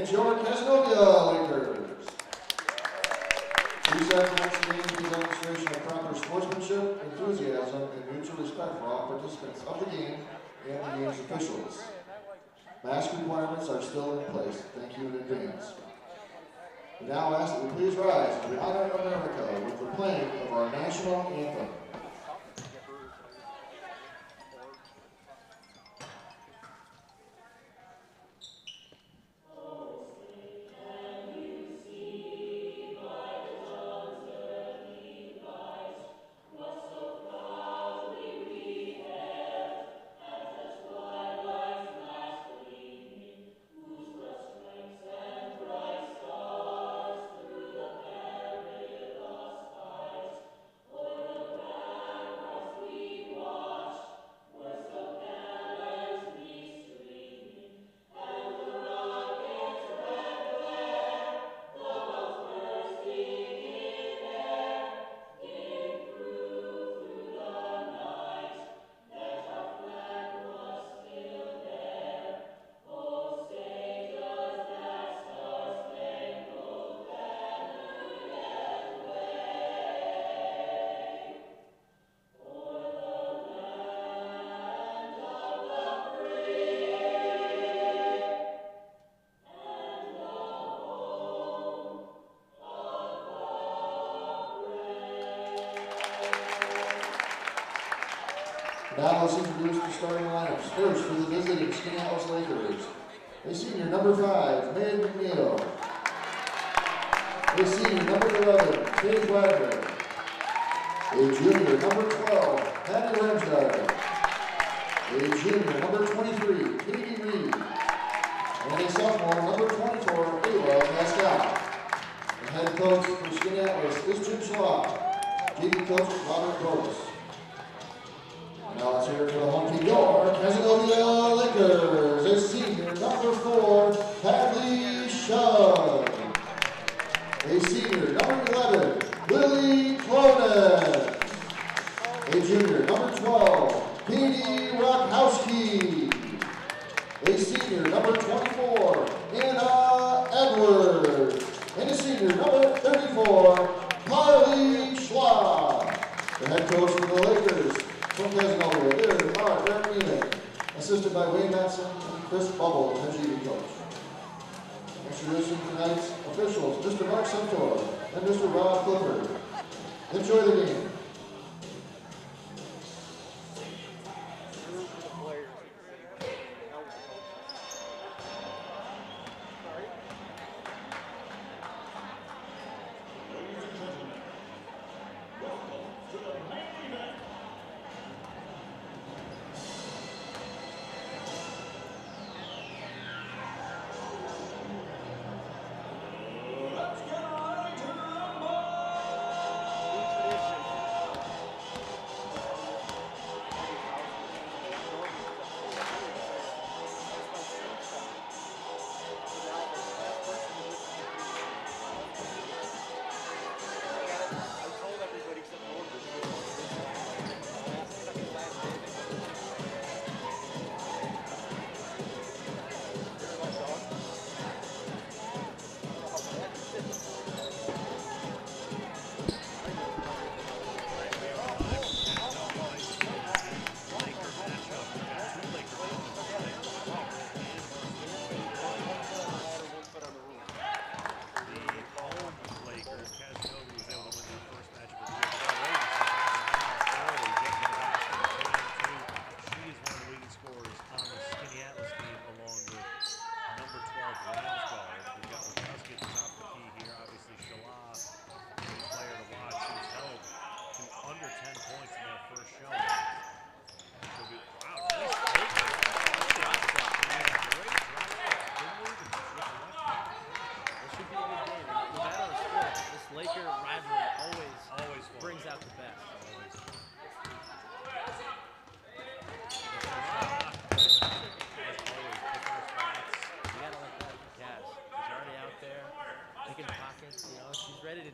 it's your Cazenovia Lakers. These athletes gained the demonstration of proper sportsmanship, enthusiasm, and mutual respect for all participants of the game and the game's officials. Mask requirements are still in place. Thank you in advance. We now ask that we please rise to honor America with the playing of our national anthem. Now let's introduce the starting lineups. First, for the visiting Skaneateles Lakers, a senior number 5, May McNeil. A senior number 11, Kate Wagner. A junior number 12, Patty Ramsdale. A junior number 23, Katie Reed. And a sophomore number 24, Ayla Pascal. The head coach for Skaneateles is Jim Schlott. JV coach Robert Gross. Now let's hear it for the home team, your Cazenovia Lakers, a senior number 4, Hadley Shug. A senior number 11, Lily Cronin. A junior number 12, Katie Rockowski. A senior number 24, Anna Edwards. And a senior number 34, Carly Schwab. The head coach for the Lakers, from Cazenovia, there's Mark Bermine, assisted by Wayne Matson and Chris Bubble, the GV coach. Introducing tonight's officials, Mr. Mark Centaur and Mr. Rob Clifford. Enjoy the game.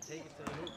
Take it to the hoop.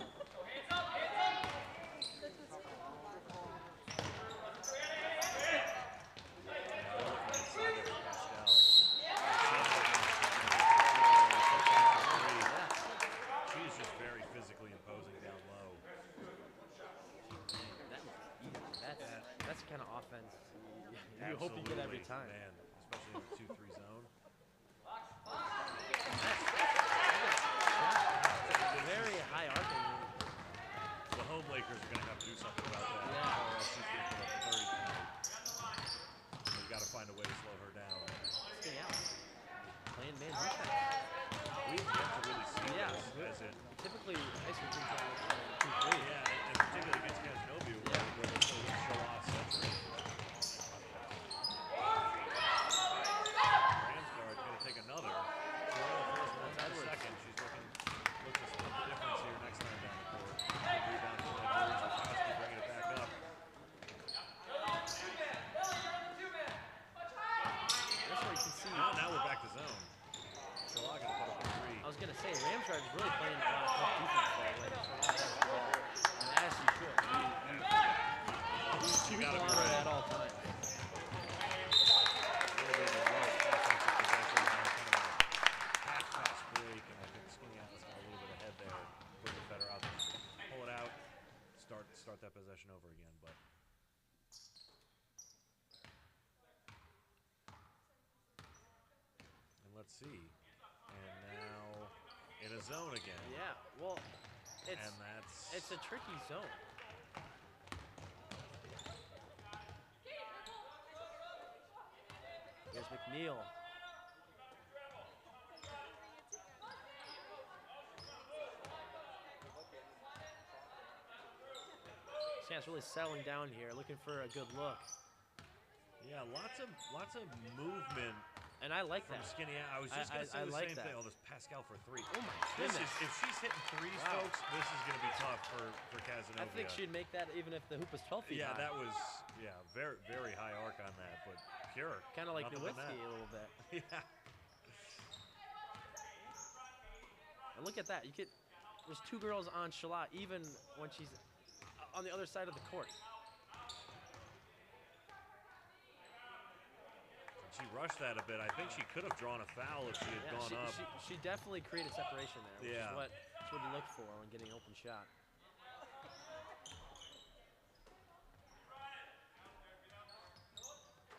find a way to slow her down. Skaneateles playing man defense. We've yet to really see this as it. Typically, ice cream teams are 2-3. Yeah, and particularly against Cazenovia, where they still show off century. Ramsguard going to take another. Joel first, one second. She's looking to split the difference here next time down the court. Good rebound from Edwards. Varsity bringing it back up. That's where you can see. Now we're back to zone. Shaw going to put up a three. I was going to say, Ramsguard is really playing a lot of tough defense there when Shaw has the ball. And as he should. You got to be on ready at all times. Fast break, and I think Skaneateles got a little bit ahead there. A little bit better out there. Pull it out, start that possession over again. But and let's see. And now in a zone again. Yeah, well, it's a tricky zone. Here's McNeil. Sam's really settling down here, looking for a good look. Yeah, lots of movement. And I like from that. Skaneateles. I was just going to say the same thing. Oh, this Pascal for three. Oh my goodness. If she's hitting threes, folks, this is going to be tough for Cazenovia. I think she'd make that even if the hoop was 12 feet high. Yeah, that was very, very high arc on that, but pure. Kind of like Nowitzki a little bit. Yeah. And look at that. There's two girls on Shaw even when she's on the other side of the court. She rushed that a bit. I think she could have drawn a foul if she had gone up. She definitely created separation there, which is what you look for when getting an open shot.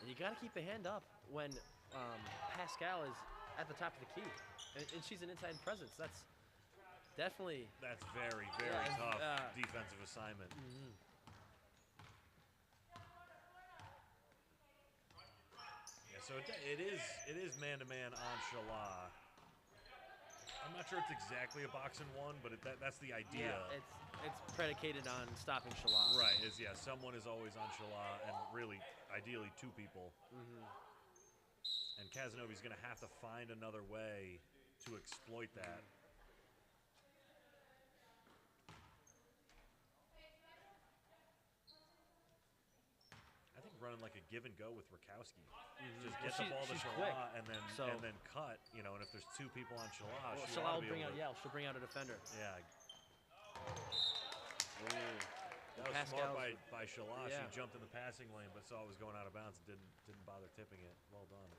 And you got to keep a hand up when Pascal is at the top of the key, and she's an inside presence. That's definitely very, very tough defensive assignment. So it is man-to-man on Shaw. I'm not sure it's exactly a box and one, but that's the idea. Yeah, it's predicated on stopping Shaw. Right. Someone is always on Shaw, and really, ideally, two people. And Cazenovia's going to have to find another way to exploit that. I think running like a give and go with Rakowski. Just get the ball to Shaw and then cut. And if there's two people on Shaw, Shaw will bring out. She'll bring out a defender. Yeah. That was smart by Shaw. Yeah. She jumped in the passing lane, but saw it was going out of bounds and didn't bother tipping it. Well done.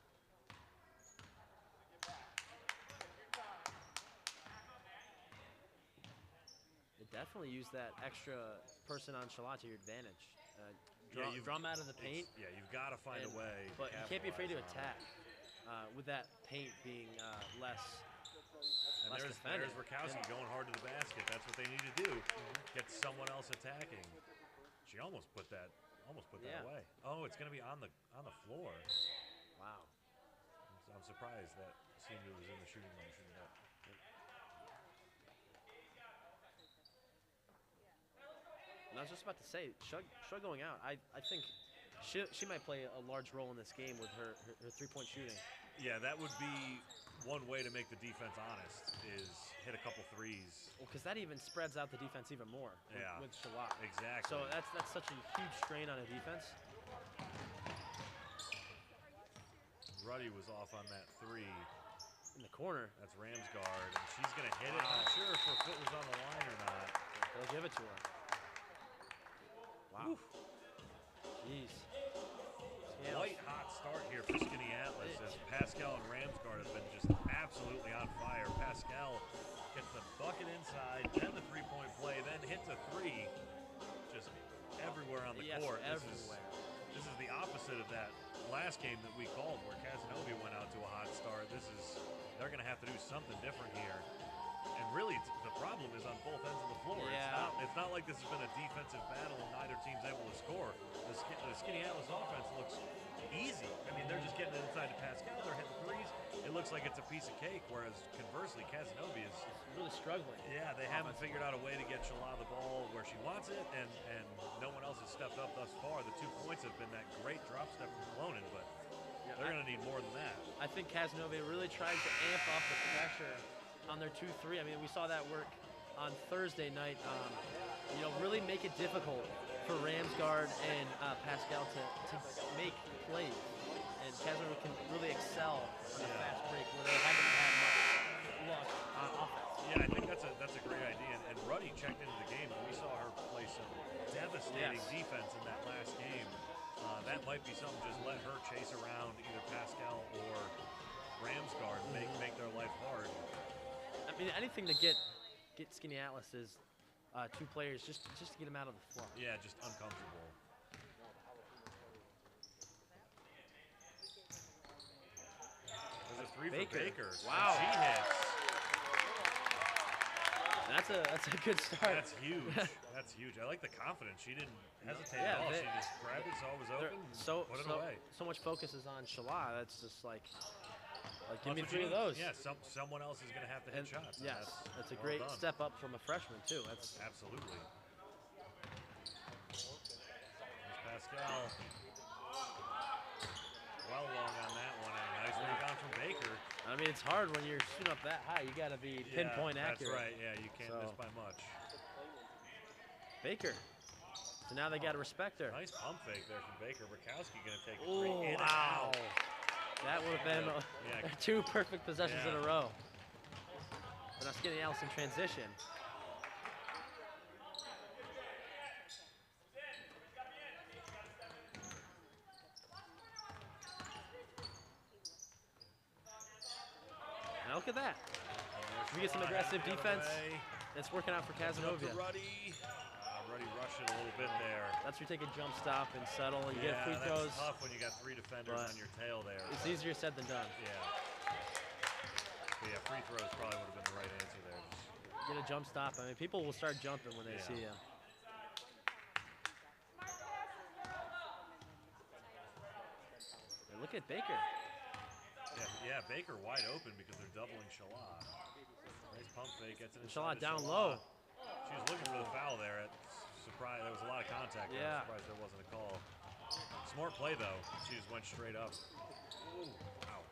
You definitely use that extra person on Shaw to your advantage. Draw them out of the paint. You've got to find a way. But you can't be afraid to attack with that paint being less defended. There's Rakowski going hard to the basket. That's what they need to do. Get someone else attacking. She almost put that away. Oh, it's going to be on the floor. Wow. I'm surprised that Senior was in the shooting motion. And I was just about to say, Shaw going out, I think she might play a large role in this game with her three-point shooting. Yeah, that would be one way to make the defense honest, is hit a couple threes. Well, because that even spreads out the defense even more with Shaw. Exactly. So that's such a huge strain on a defense. Ruddy was off on that three. In the corner. That's Ramsguard, and she's going to hit it. Not sure if her foot was on the line or not. They'll give it to her. Wow. Oof. Jeez. White hot start here for Skaneateles as Pascal and Ramsguard have been just absolutely on fire. Pascal gets the bucket inside, then the three-point play, then hits a three. Just everywhere on the court. Everywhere. This is the opposite of that last game that we called where Cazenovia went out to a hot start. They're going to have to do something different here. And really, the problem is on both ends of the floor. Yeah. It's not like this has been a defensive battle and neither team's able to score. The Skaneateles offense looks easy. I mean, they're just getting it inside to Pascal. They're hitting threes. It looks like it's a piece of cake, whereas conversely, Cazenovia is really struggling. Yeah, they haven't figured out a way to get Shala the ball where she wants it, and no one else has stepped up thus far. The 2 points have been that great drop step from Colonin, but they're going to need more than that. I think Cazenovia really tries to amp up the pressure on their 2-3. I mean, we saw that work on Thursday night. You know, really make it difficult for Ramsgard and Pascal to make plays. And Cazenovia can really excel on a fast break where they haven't had much luck on offense. Yeah, I think that's a great idea. And Ruddy checked into the game, and we saw her play some devastating defense in that last game. That might be something. Just let her chase around either Pascal or Ramsgard, and make their life hard. I mean, anything to get Skaneateles is 2 players just to get them out of the flow. Yeah, just uncomfortable. There's a 3 for Baker. Wow. And she hits. That's a good start. That's huge. That's huge. I like the confidence. She didn't hesitate at all. She just grabbed it, saw it was open, and put it away. So much focus is on Shala. That's just like give me 3 of those. Yeah, someone else is going to have to hit shots. Yes, that's a great step up from a freshman too. That's absolutely. There's Pascal. Well long on that one, and a nice rebound from Baker. I mean, it's hard when you're shooting up that high. You got to be pinpoint accurate. That's right. Yeah, you can't miss by much. Baker. So now they got to respect her. Nice pump fake there from Baker. Bukowski going to take a 3 in and wow. out. That would have been 2 perfect possessions in a row. But now Skaneateles in transition. Now look at that. We get some aggressive defense. It's working out for Cazenovia. Ruddy. Ruddy rushed it a little bit there. That's where you take a jump stop and settle. You get free throws. That's tough when you got 3 defenders on your tail there. It's easier said than done. Yeah. But yeah, free throws probably would have been the right answer there. Get a jump stop. I mean, people will start jumping when they see you. And look at Baker. Yeah, Baker wide open because they're doubling Shala. Nice pump fake, gets it inside. Shala down low. She was looking for the foul there. Surprised there was a lot of contact there. I'm surprised there wasn't a call. Smart play though. She just went straight up. Ooh, wow.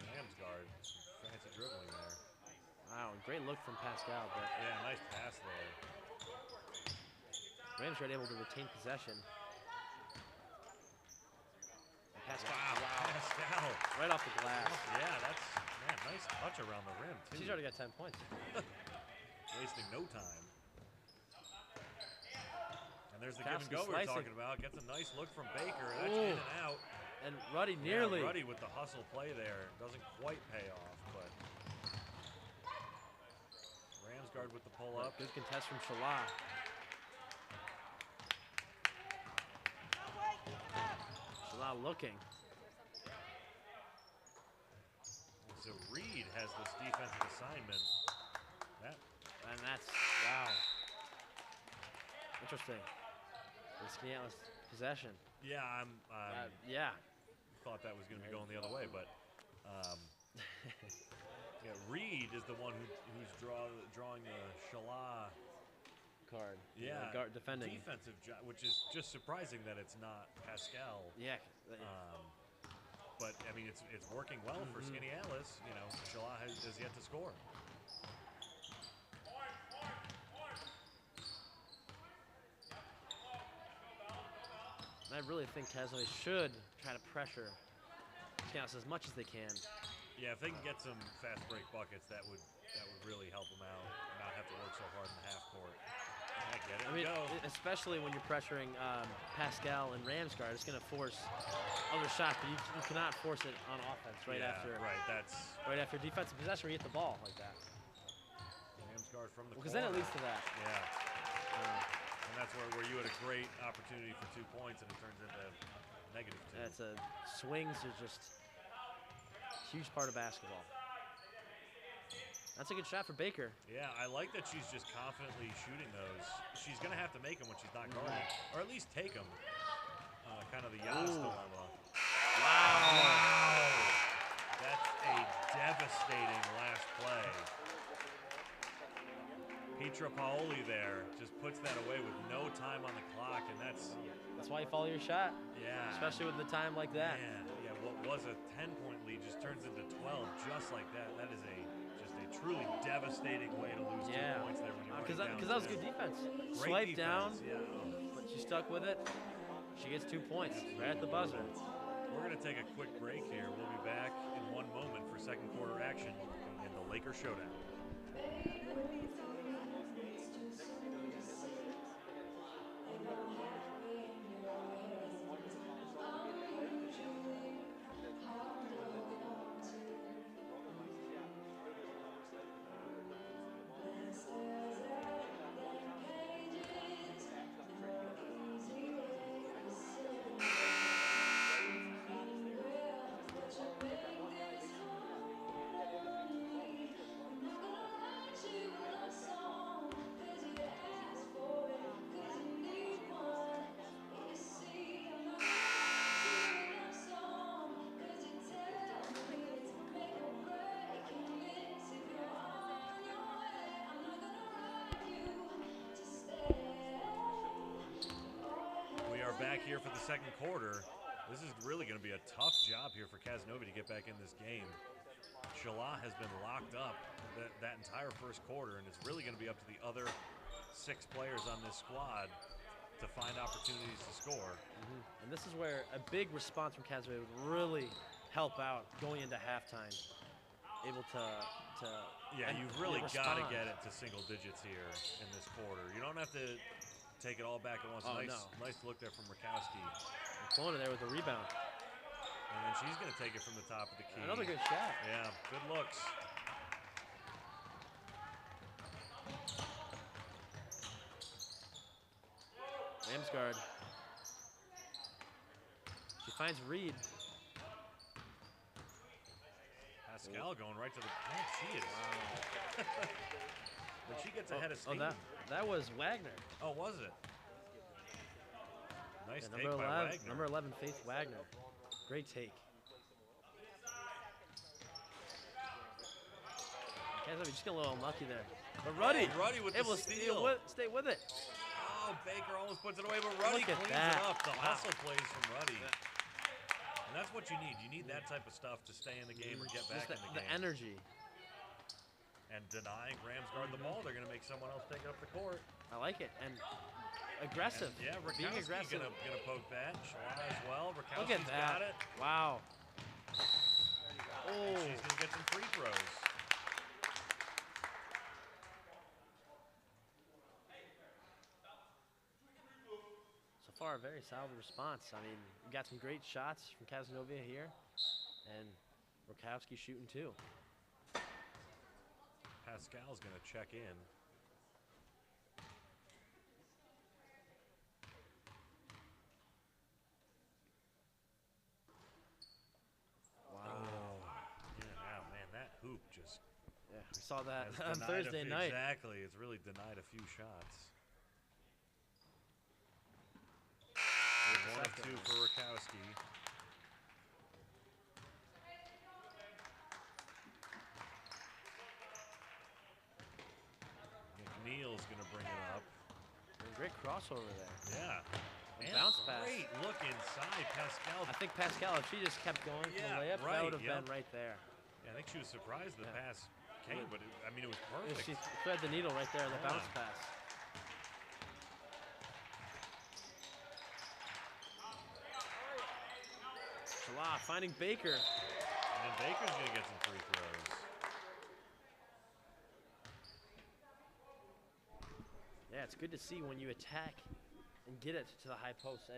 Ramsgard, fancy dribbling there. Wow, great look from Pascal. But yeah, nice pass there. Ramsgard able to retain possession. Pascal. Wow. Pascal. Right off the glass. Yeah, that's nice touch around the rim too. She's already got 10 points. Wasting no time. And there's the give and go we were talking about. Gets a nice look from Baker. That's in and out. And Ruddy nearly. Ruddy with the hustle play there. Doesn't quite pay off, but Ramsgard with the pull up. Good contest from Shala. Shala looking. So Reed has this defensive assignment. And that's, wow. Interesting. Skaneateles possession. Yeah, yeah. Thought that was going to be going the other way, but yeah, Reed is the one who's drawing the Shala card. Yeah, defending. Defensive job, which is just surprising that it's not Pascal. Yeah. But I mean, it's working well for Skaneateles. You know, Shala has yet to score. I really think Cazenovia should try to pressure Skaneateles as much as they can. Yeah, if they can get some fast break buckets, that would really help them out. Not have to work so hard in the half court. Yeah, get it. I mean, especially when you're pressuring Pascal and Ramsgard, it's going to force other shots, but you cannot force it on offense after. Right, right after defensive possession where you hit the ball like that. Ramsgard from the because then it leads to that. Yeah. And that's where you had a great opportunity for 2 points, and it turns into -2. Swings are just a huge part of basketball. That's a good shot for Baker. Yeah, I like that she's just confidently shooting those. She's going to have to make them when she's not guarded, or at least take them. kind of the Giannis dilemma. Wow. That's a devastating last play. Petra Paoli there just puts that away with no time on the clock, and that's why you follow your shot. Yeah. Especially with the time like that. Man, yeah, what was a 10-point lead just turns into 12 just like that. That is just a truly devastating way to lose 2 points there when you're running down. Because that was good defense. Great Swipe defense, down, yeah. but she stuck with it. She gets 2 points right at the buzzer. We're going to take a quick break here. We'll be back in 1 moment for second quarter action in the Lakers showdown. Back here for the second quarter. This is really going to be a tough job here for Cazenovia to get back in this game. Shala has been locked up that entire first quarter, and it's really going to be up to the other 6 players on this squad to find opportunities to score. And this is where a big response from Cazenovia would really help out going into halftime. Able to yeah, you've really got to get it to single digits here in this quarter. You don't have to take it all back at once. Nice look there from Rakowski. Clona there with the rebound. And then she's going to take it from the top of the key. Another good shot. Yeah, good looks. Ramsgard. She finds Reed. Pascal going right to the... Man, she is. Wow. When she gets ahead of steam. That was Wagner. Oh, was it? Nice take by Wagner. Number 11, Faith Wagner. Great take. Cazenovia just got a little unlucky there. But Ruddy with the steal. Stay with it. Oh, Baker almost puts it away, but Ruddy cleans it up. The hustle plays from Ruddy. And that's what you need. You need that type of stuff to stay in the game or get back in the game. The energy. And denying Ramsgard the ball, they're going to make someone else take up the court. I like it. And aggressive. And being aggressive. Gonna poke that. Shalana as well. Look at that. Got it. Wow. Oh. She's going to get some free throws. So far, a very solid response. I mean, we got some great shots from Cazenovia here. And Rakowski shooting too. Pascal's going to check in. Hoop just we saw that on Thursday night. Exactly, it's really denied a few shots. 1 of 2 for Rakowski. McNeil's going to bring it up. Great crossover there. Yeah. And bounce pass. Great look inside Pascal. I think Pascal, if she just kept going for the layup, that would have been right there. Yeah, I think she was surprised the pass came, but it was perfect. She thread the needle right there, the bounce pass. Shala finding Baker. And then Baker's going to get some free throws. Yeah, it's good to see when you attack and get it to the high post.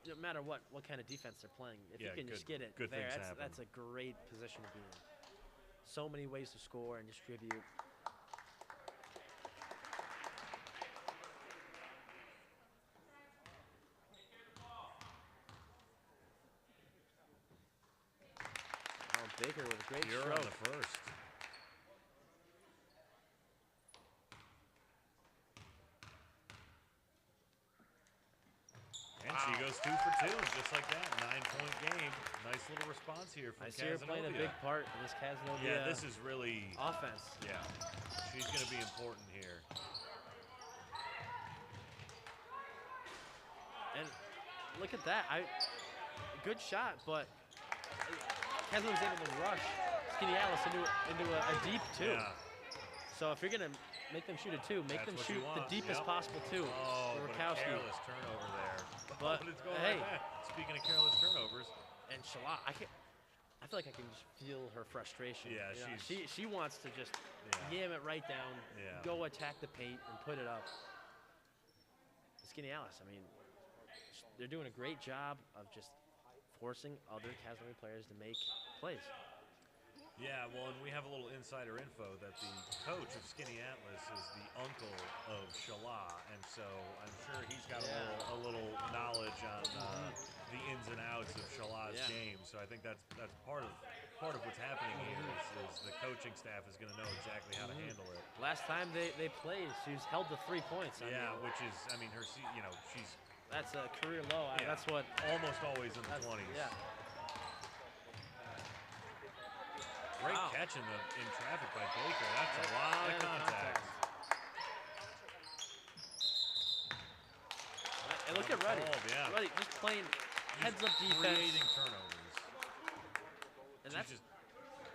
No matter what kind of defense they're playing, if you can just get it there, that's a great position to be in. So many ways to score and distribute. Oh, Baker with a great stroke. On the first. And she goes is 2 for 2, just like that. 9-point game. Nice little response here from Cazenovia. I see her playing a big part in this Cazenovia. Yeah, this is really offense. Yeah, she's going to be important here. And look at that. Good shot, but Cazenovia was able to rush Skaneateles into a deep 2. Yeah. So if you're going to make them shoot a 2, make them shoot the deepest possible 2. Oh, for but a Rakowski. careless turnover there. But it's going hey, right back. Speaking of careless turnovers. And Shala, I feel like I can just feel her frustration. Yeah, she wants to just yam it right down, go attack the paint, and put it up. Skaneateles, I mean, they're doing a great job of just forcing other Cazenovia players to make plays. Yeah, well, and we have a little insider info that the coach of Skaneateles is the uncle of Shala, and so I'm sure he's got a little knowledge on the ins and outs of Shala's game. So I think that's part of what's happening here is the coaching staff is going to know exactly how to handle it. Last time they played, she's held the 3 points. Which is, I mean, she's. That's a career low. That's what almost always in the 20s. Yeah. Great catch in traffic by Baker. That's a lot of contact. And look at Ruddy. Ruddy just playing heads-up defense. Creating turnovers. And that's just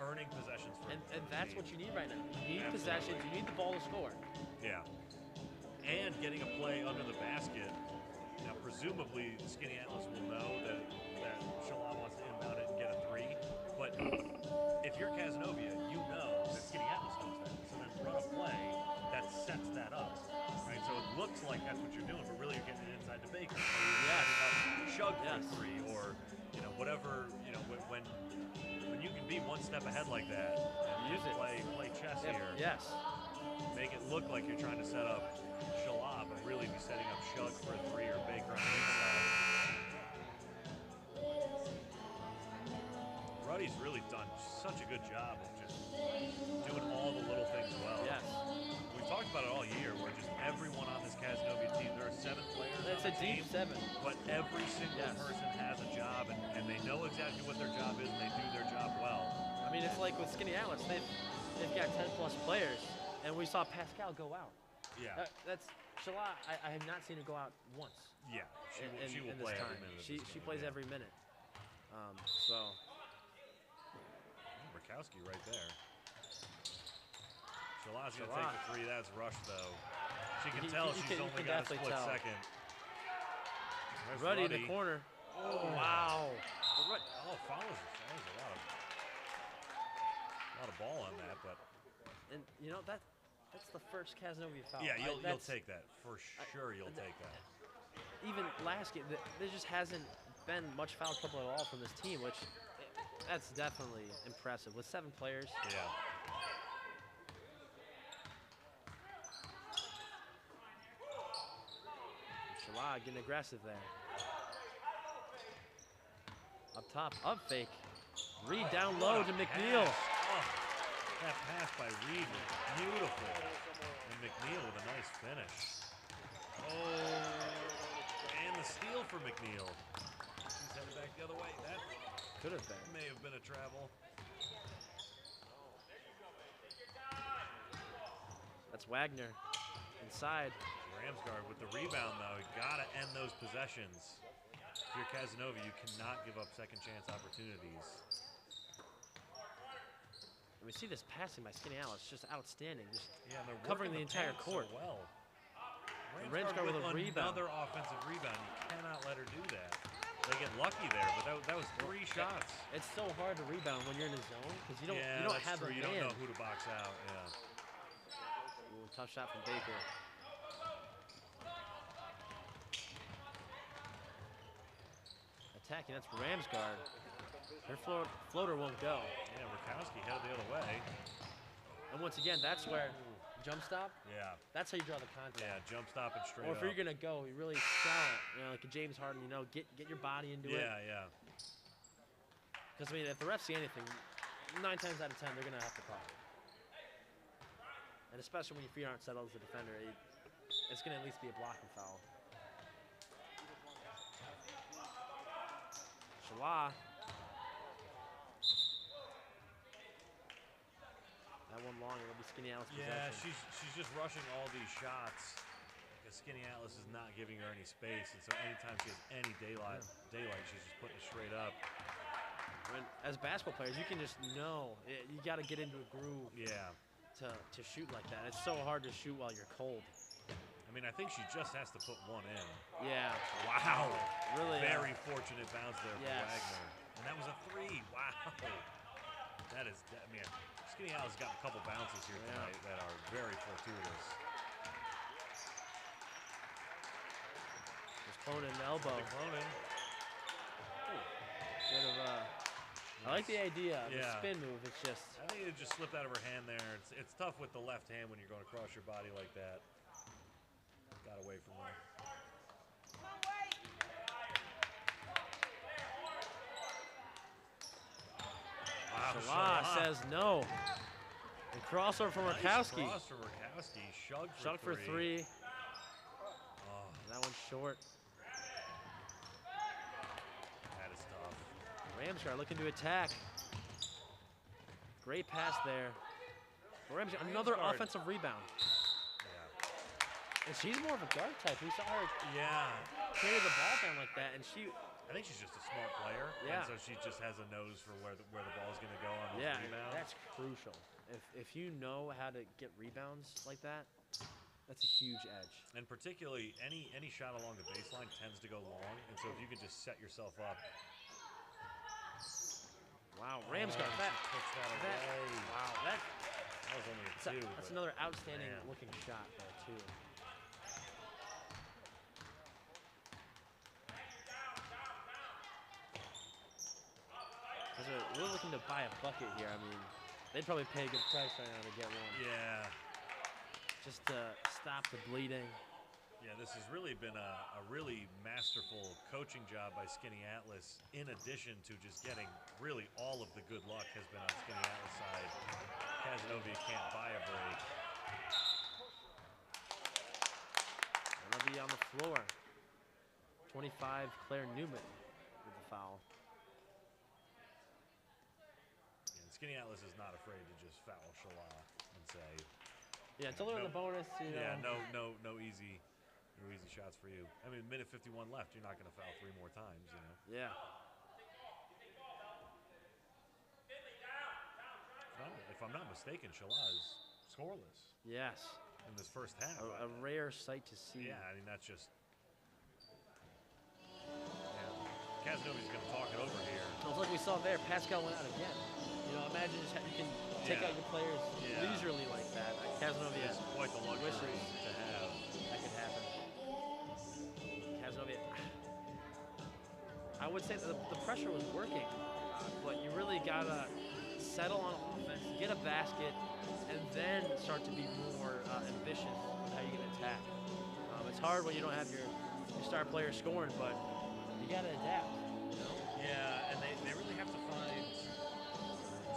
earning possessions for and that's what you need right now. You need possessions. You need the ball to score. Yeah. And getting a play under the basket. Now, presumably, Skaneateles will know that Shala wants to inbound it and get a 3. But if you're Cazenovia, you know that Skaneateles knows that. So then run a play that sets that up. Right? So it looks like that's what you're doing, but really you're getting it inside the Baker. Or you're setting up Shug for a 3, or whatever. When you can be one step ahead like that, and use it. Play chess here. Yes. Make it look like you're trying to set up Shala, but really be setting up Shug for a 3 or Baker on the inside. Ruddy's really done such a good job of just doing all the little things well. Yes. We've talked about it all year, where just everyone on this Cazenovia team, there are 7 players. It's a deep 7. But every single person has a job, and they know exactly what their job is, and they do their job well. I mean, it's like with Skaneateles, they've got 10+ players, and we saw Pascal go out. Yeah. That's Shala. I have not seen her go out once. Yeah, she will play every minute. She plays every minute. So. Rakowski right there. Shala's going to take the 3. That's rushed, though. She can tell she's only got a split second. There's Ruddy in the corner. Oh, wow. Follows. That was a lot of ball on that, but. And that's the first Cazenovia foul. Yeah, you'll take that for sure. You'll take that. Even last game, there just hasn't been much foul trouble at all from this team, which that's definitely impressive with 7 players. Yeah. Shala getting aggressive there. Up top, up fake. Reed down low to McNeil. That pass by Reed was beautiful. And McNeil with a nice finish. And the steal for McNeil. He's headed back the other way. That could have been. May have been a travel. That's Wagner inside. Ramsgaard with the rebound, though. You got to end those possessions. If you're Cazenovia, you cannot give up second chance opportunities. And we see this passing by Skaneateles, just outstanding. Just they're covering the entire court. So well. Ramsgaard with a rebound. Another offensive rebound. You cannot let her do that. They get lucky there, but that was 3 shots. It's so hard to rebound when you're in the zone because you don't have a man. You don't know who to box out. Yeah. Ooh, tough shot from Baker. Attacking, that's Ramsgaard. Her floater won't go. Yeah, Rakowski headed the other way. And once again, that's where jump stop. Yeah. That's how you draw the contact. Yeah, jump stop and straight Or if you're gonna go, you really sell it. Like a James Harden, get your body into it. Yeah. Because I mean, if the refs see anything, 9 times out of 10 they're gonna have to call it. And especially when your feet aren't settled as a defender, it's gonna at least be a blocking foul. Shala. That one long, it'll be Skaneateles Yeah, possession. she's just rushing all these shots because Skaneateles is not giving her any space, and so anytime she has any daylight, she's just putting it straight up. When, as basketball players, you can just know you got to get into a groove. Yeah. To shoot like that, it's so hard to shoot while you're cold. I mean, I think she just has to put one in. Yeah. Wow. Really. Very fortunate bounce there for Yes. Wagner, and that was a 3. Wow. That is, I mean, Skaneateles got a couple bounces here tonight that are very fortuitous. Just cloning an elbow. Cloning. Instead of, I like the idea of a spin move. It's just. I think it just slipped out of her hand there. It's tough with the left hand when you're going across your body like that. Got away from her. Wow, Shala says no. And crossover from Rakowski. Nice cross from Rakowski. Shug for three. Oh, That one's short. that is tough. Ramsgaard looking to attack. Great pass there. Ramsgaard, another Ramsgaard. offensive rebound. Yeah. And she's more of a guard type. We saw her Yeah. carry the ball down like that, and she. I think she's just a smart player. Yeah. And so she just has a nose for where the ball is going to go on those Yeah, rebounds. that's crucial. If you know how to get rebounds like that, that's a huge edge. And particularly, any shot along the baseline tends to go long. And so if you could just set yourself up. Wow, Ramsgaard, that puts that away. wow, That was only a 2. that's but another outstanding man. looking shot there too. We're looking to buy a bucket here. I mean, they'd probably pay a good price right now to get one. Yeah. Just to stop the bleeding. Yeah, this has really been a really masterful coaching job by Skaneateles, in addition to just getting really all of the good luck has been on Skaneateles' side. Cazenovia can't buy a break. That'll be on the floor. 25, Claire Newman with the foul. And Skaneateles is not afraid to just foul Shala and say, Yeah, until they're in the bonus, you know. yeah, no easy shots for you. I mean, minute 51 left, you're not going to foul 3 more times, you know. Yeah. If I'm not mistaken, Shala is scoreless Yes. in this first half. A rare sight to see. Yeah, I mean, that's just... Yeah. Cazenovia's going to talk it over here. It's like we saw there, Pascal went out again. You know, imagine just you can take out your players leisurely like that. Cazenovia It's quite the luxury wishes to have. that could happen. Cazenovia, I would say that the pressure was working, but you really gotta settle on offense, get a basket, and then start to be more ambitious with how you can attack. It's hard when you don't have your star player scoring, but you gotta adapt. You know? Yeah, and they really have to find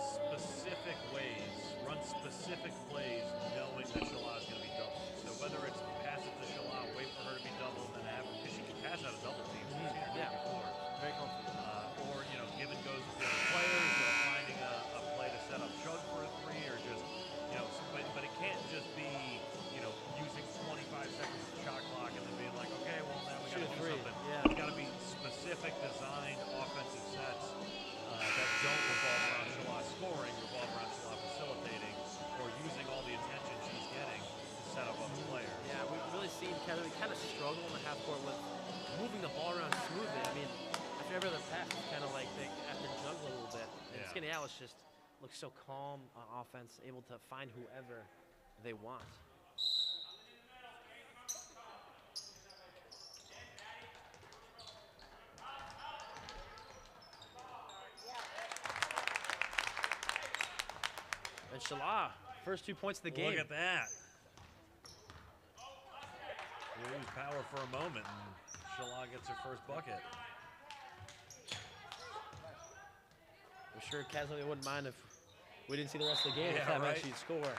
specific ways, run specific plays, knowing that Shala is going to be doubled. So whether it's pass it to Shala, wait for her to be doubled, and have her, because she can pass out a double team. We've seen her do it before. Very comfortable. Or, you know, give and goes with the other players, or finding a play to set up Chug for a 3, or just, you know, but it can't just be, you know, using 25 seconds of the shot clock and then being like, okay, well, now we got to do something. Yeah. It's got to be specific designed offensive sets that don't revolve around Shala scoring, revolve around Shala facilitating, or using all the attention she's getting to set up other players. Yeah, we've really seen kind of struggle in the half court with moving the ball around smoothly. I mean, after every other pass, it's kind of like they have to juggle a little bit. And Yeah. Skaneateles just looks so calm on offense, able to find whoever they want. And Shala, first 2 points of the game. Look at that. We lose power for a moment, and Shala gets her first bucket. I'm sure Cazenovia wouldn't mind if we didn't see the rest of the game if Yeah, that meant right. she'd score.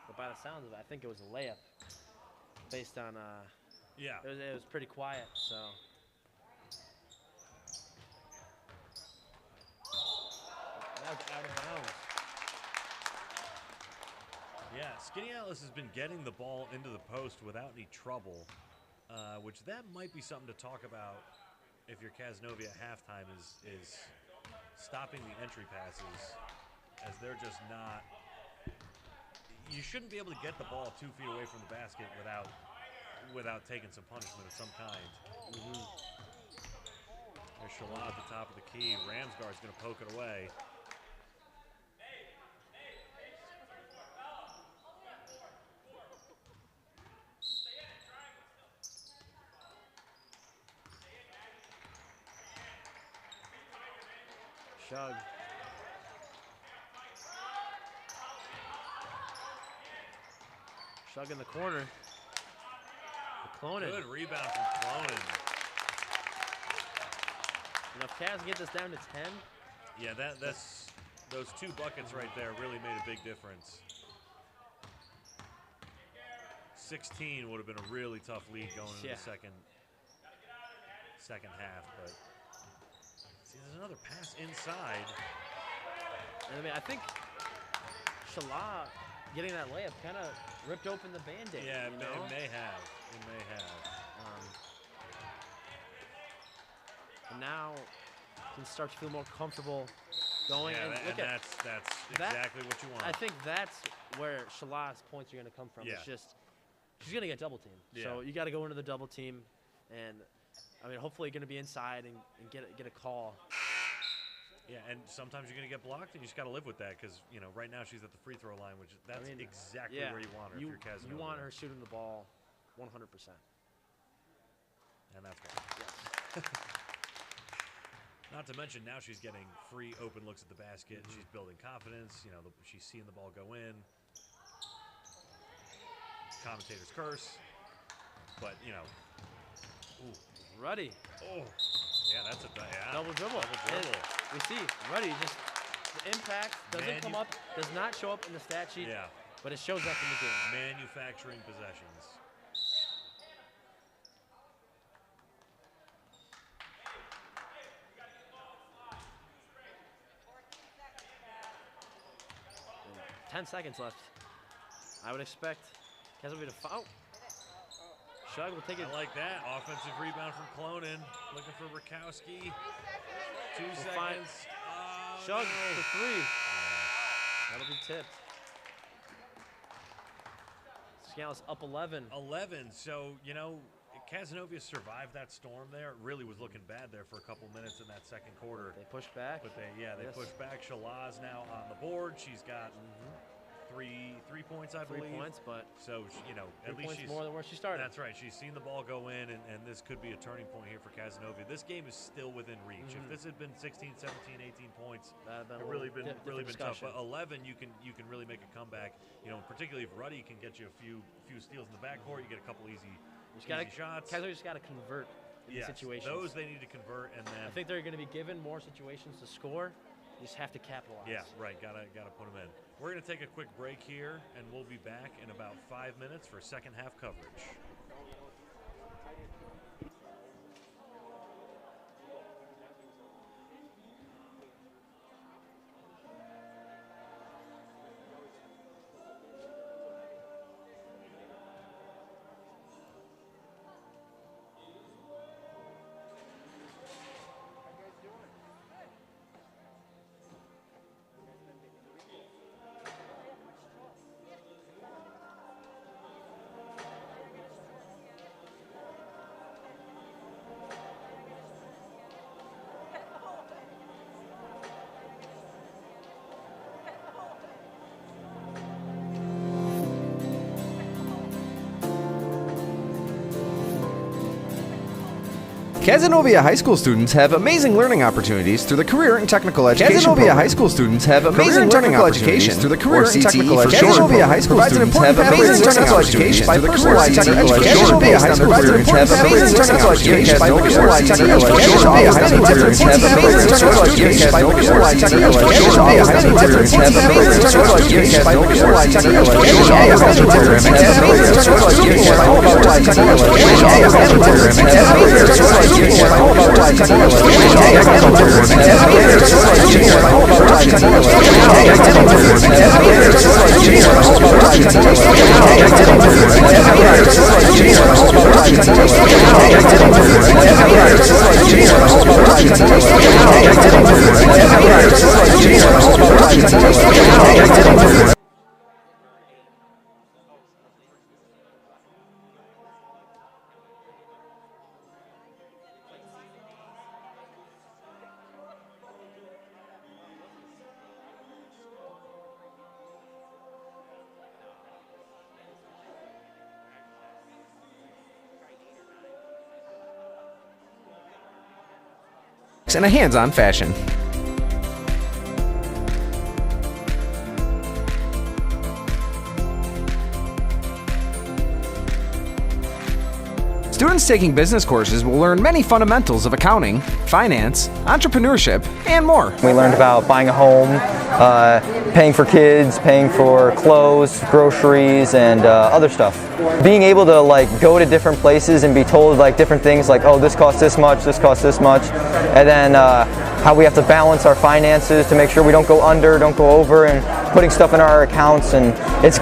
But by the sounds of it, I think it was a layup. based on Yeah. it was pretty quiet. So that was out of bounds. Yeah, Skaneateles has been getting the ball into the post without any trouble, which that might be something to talk about if you're Cazenovia at halftime is stopping the entry passes, as they're just not. You shouldn't be able to get the ball 2 feet away from the basket without taking some punishment of some kind. There's Shala at the top of the key. Ramsgard's going to poke it away. Shug. Shug in the corner. Clonin. Good rebound from Clonin. You know, if Cavs get this down to 10. Yeah, that's those 2 buckets right there really made a big difference. 16 would have been a really tough lead going into the second half, but see, there's another pass inside. And I mean, I think Shala getting that layup kind of ripped open the Band-Aid. Yeah, you know? it may have. It may have. And now can start to feel more comfortable going. Yeah, and that's exactly what you want. I think that's where Shala's points are going to come from. Yeah. It's just she's going to get double teamed. Yeah. So you got to go into the double team, and I mean, hopefully you're going to be inside and get a call. Yeah, and sometimes you're going to get blocked, and you just got to live with that because, you know, right now she's at the free throw line, which that's exactly where you want her if you're Cazenovia. You want her shooting the ball 100%. And that's why. Yes. Not to mention now she's getting free open looks at the basket. She's building confidence. You know, she's seeing the ball go in. Commentators curse. But, you know. Ooh. Ruddy. Oh. Yeah, that's a double dribble. Double dribble. We see Ruddy just the impact doesn't come up, does not show up in the stat sheet. Yeah. But it shows up in the game. Manufacturing possessions. And 10 seconds left. I would expect Cazenovia to foul. Shug will take it. I like that. Offensive rebound from Clonin. Looking for Rakowski. 2 seconds. Shug No. for 3. That'll be tipped. Skaneateles up 11. 11. So, you know, Cazenovia survived that storm there. It really was looking bad there for a couple minutes in that second quarter. They pushed back. But they pushed back. Shalaz now on the board. She's got three points, I believe. 3 points, but so, you know, at least she's more than where she started. That's right. She's seen the ball go in, and this could be a turning point here for Cazenovia. This game is still within reach. If this had been 16, 17, 18 points, it really been tough. But 11, you can really make a comeback. You know, particularly if Ruddy can get you a few steals in the backcourt, you get a couple easy shots. Cazenovia just got to convert in situations. Those they need to convert, and then I think they're going to be given more situations to score. You just have to capitalize. Yeah, right. Gotta put them in. We're gonna take a quick break here, and we'll be back in about 5 minutes for second half coverage. Cazenovia High School students have amazing learning opportunities through the Career and Technical Education program. Cazenovia High School students have amazing learning opportunities through the Career and Technical Education program. Cazenovia High School students have amazing technical education by personalized technical education. Cazenovia High School students have amazing technical education by personalized technical education. Cazenovia High School students have amazing technical education by personalized technical education. Cazenovia High School students have amazing technical education by personalized technical education. Cazenovia High School program has amazing technical education by all about applied technical education. Cazenovia High School program has amazing technical education by all about applied technical education. Cazenovia High School program has amazing technical education by all about applied technical education. Cazenovia High School program has amazing technical education by all about applied technical education. Cazenovia High School program has amazing technical education by all about applied technical education. Cazenovia High School program has amazing technical education by all about applied technical education. Cazenovia High School program has amazing technical education by all about applied technical education. In a hands-on fashion. Students taking business courses will learn many fundamentals of accounting, finance, entrepreneurship, and more. We learned about buying a home, paying for kids, paying for clothes, groceries, and other stuff. Being able to go to different places and be told different things like, oh, this costs this much, and then how we have to balance our finances to make sure we don't go under, don't go over, and putting stuff in our accounts, and it's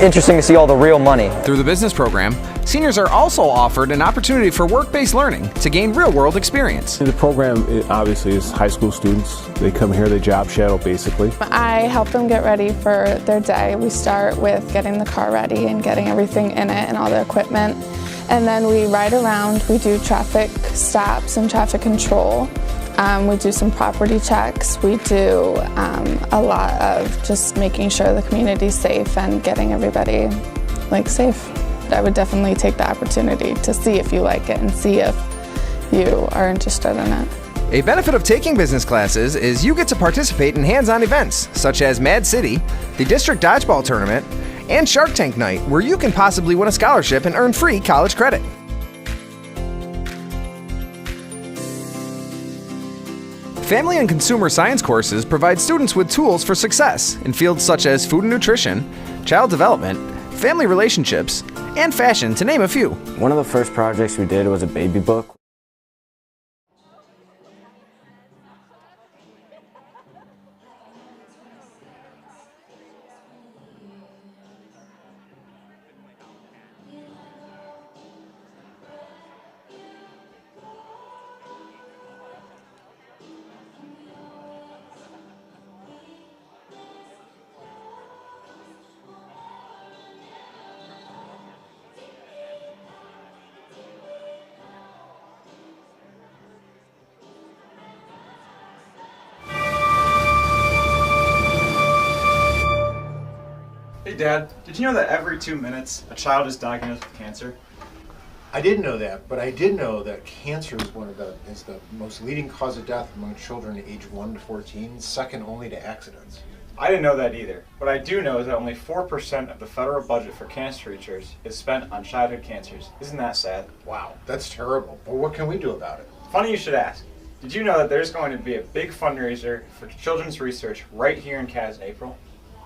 interesting to see all the real money. Through the business program, seniors are also offered an opportunity for work-based learning to gain real-world experience. The program obviously is high school students. They come here, they job shadow basically. I help them get ready for their day. We start with getting the car ready and getting everything in it and all the equipment. And then we ride around, we do traffic stops and traffic control. We do some property checks. We do a lot of just making sure the community's safe and getting everybody safe. I would definitely take the opportunity to see if you like it and see if you are interested in it. A benefit of taking business classes is you get to participate in hands-on events such as Mad City, the District Dodgeball Tournament, and Shark Tank Night, where you can possibly win a scholarship and earn free college credit. Family and consumer science courses provide students with tools for success in fields such as food and nutrition, child development, family relationships, and fashion, to name a few. One of the first projects we did was a baby book. Hey Dad, did you know that every 2 minutes a child is diagnosed with cancer? I didn't know that, but I did know that cancer is the most leading cause of death among children aged 1 to 14, second only to accidents. I didn't know that either. What I do know is that only 4% of the federal budget for cancer research is spent on childhood cancers. Isn't that sad? Wow, that's terrible. But what can we do about it? Funny you should ask. Did you know that there's going to be a big fundraiser for children's research right here in Caz in April?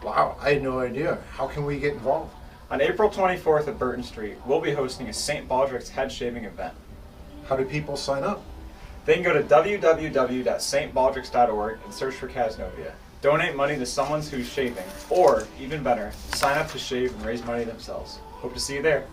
Wow, I had no idea. How can we get involved? On April 24th at Burton Street, we'll be hosting a St. Baldrick's head shaving event. How do people sign up? They can go to www.stbaldricks.org and search for Cazenovia. Donate money to someone who's shaving, or, even better, sign up to shave and raise money themselves. Hope to see you there.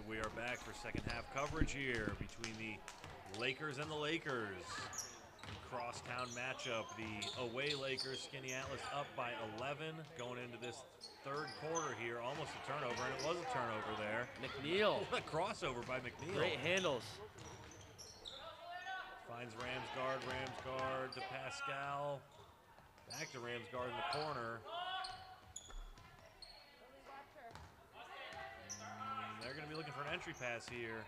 we are back for second half coverage here between the Lakers and the Lakers. Crosstown matchup. The away Lakers, Skaneateles up by 11 going into this third quarter here. Almost a turnover, and it was a turnover there. McNeil. What a crossover by McNeil. Great handles. Finds Ramsgard to Pascal. Back to Ramsgard in the corner. They're going to be looking for an entry pass here.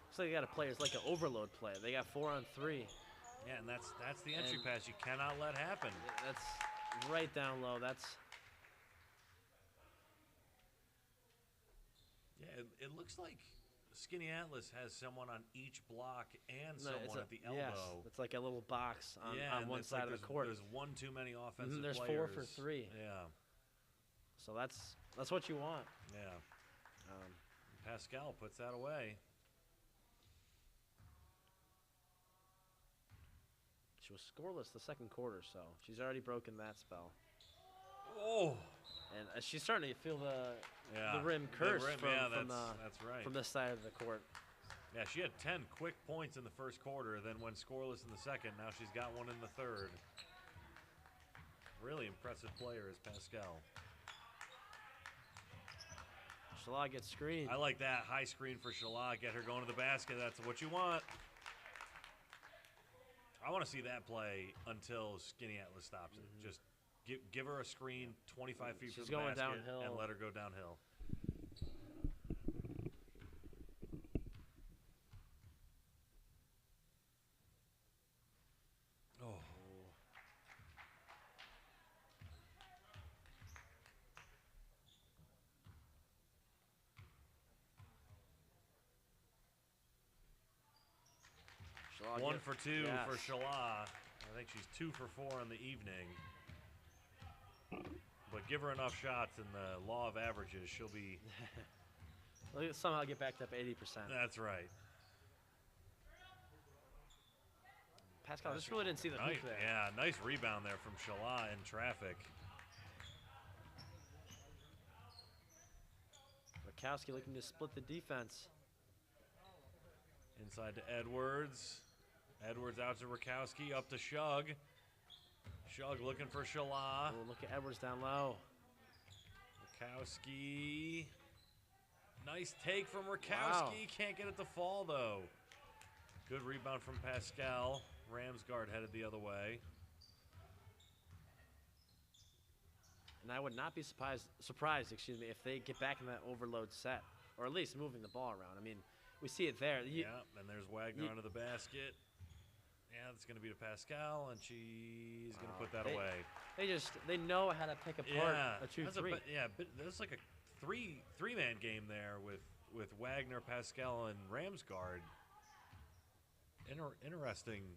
Looks like they got a play. It's like an overload play. They got 4-on-3. Yeah, and that's the entry pass you cannot let happen. That's right down low. That's. Yeah, it looks like Skaneateles has someone on each block and someone at the elbow. Yes, it's like a little box on one side like of the court. There's one too many offensive There's players. 4 for 3. Yeah. So that's what you want. Yeah. Pascal puts that away. She was scoreless the second quarter, so she's already broken that spell. Oh. And she's starting to feel the rim curse from this side of the court. Yeah, she had 10 quick points in the first quarter, then went scoreless in the second. Now she's got one in the third. Really impressive player is Pascal. Shala gets screened. I like that high screen for Shala. Get her going to the basket. That's what you want. I want to see that play until Skaneateles stops it. Just give her a screen 25 feet from the going basket downhill and let her go downhill. Oh. Shala 1 for 2 yes. for Shala. I think she's 2 for 4 in the evening. But give her enough shots and the law of averages, she'll be... somehow get back up 80%. That's right. Pascal just really didn't see the hoop there. Yeah, nice rebound there from Shala in traffic. Rakowski looking to split the defense. Inside to Edwards. Edwards out to Rakowski, up to Shug. Shug looking for Shala. Oh, look at Edwards down low. Rakowski. Nice take from Rakowski. Wow. Can't get it to fall, though. Good rebound from Pascal. Ramsgard headed the other way. And I would not be surprised, if they get back in that overload set, or at least moving the ball around. I mean, we see it there. Yeah, and there's Wagner under the basket. Yeah, that's going to be to Pascal, and she's going to put that away. They know how to pick apart a 2-3. There's like a three-man game there with Wagner, Pascal, and Ramsgard. Interesting.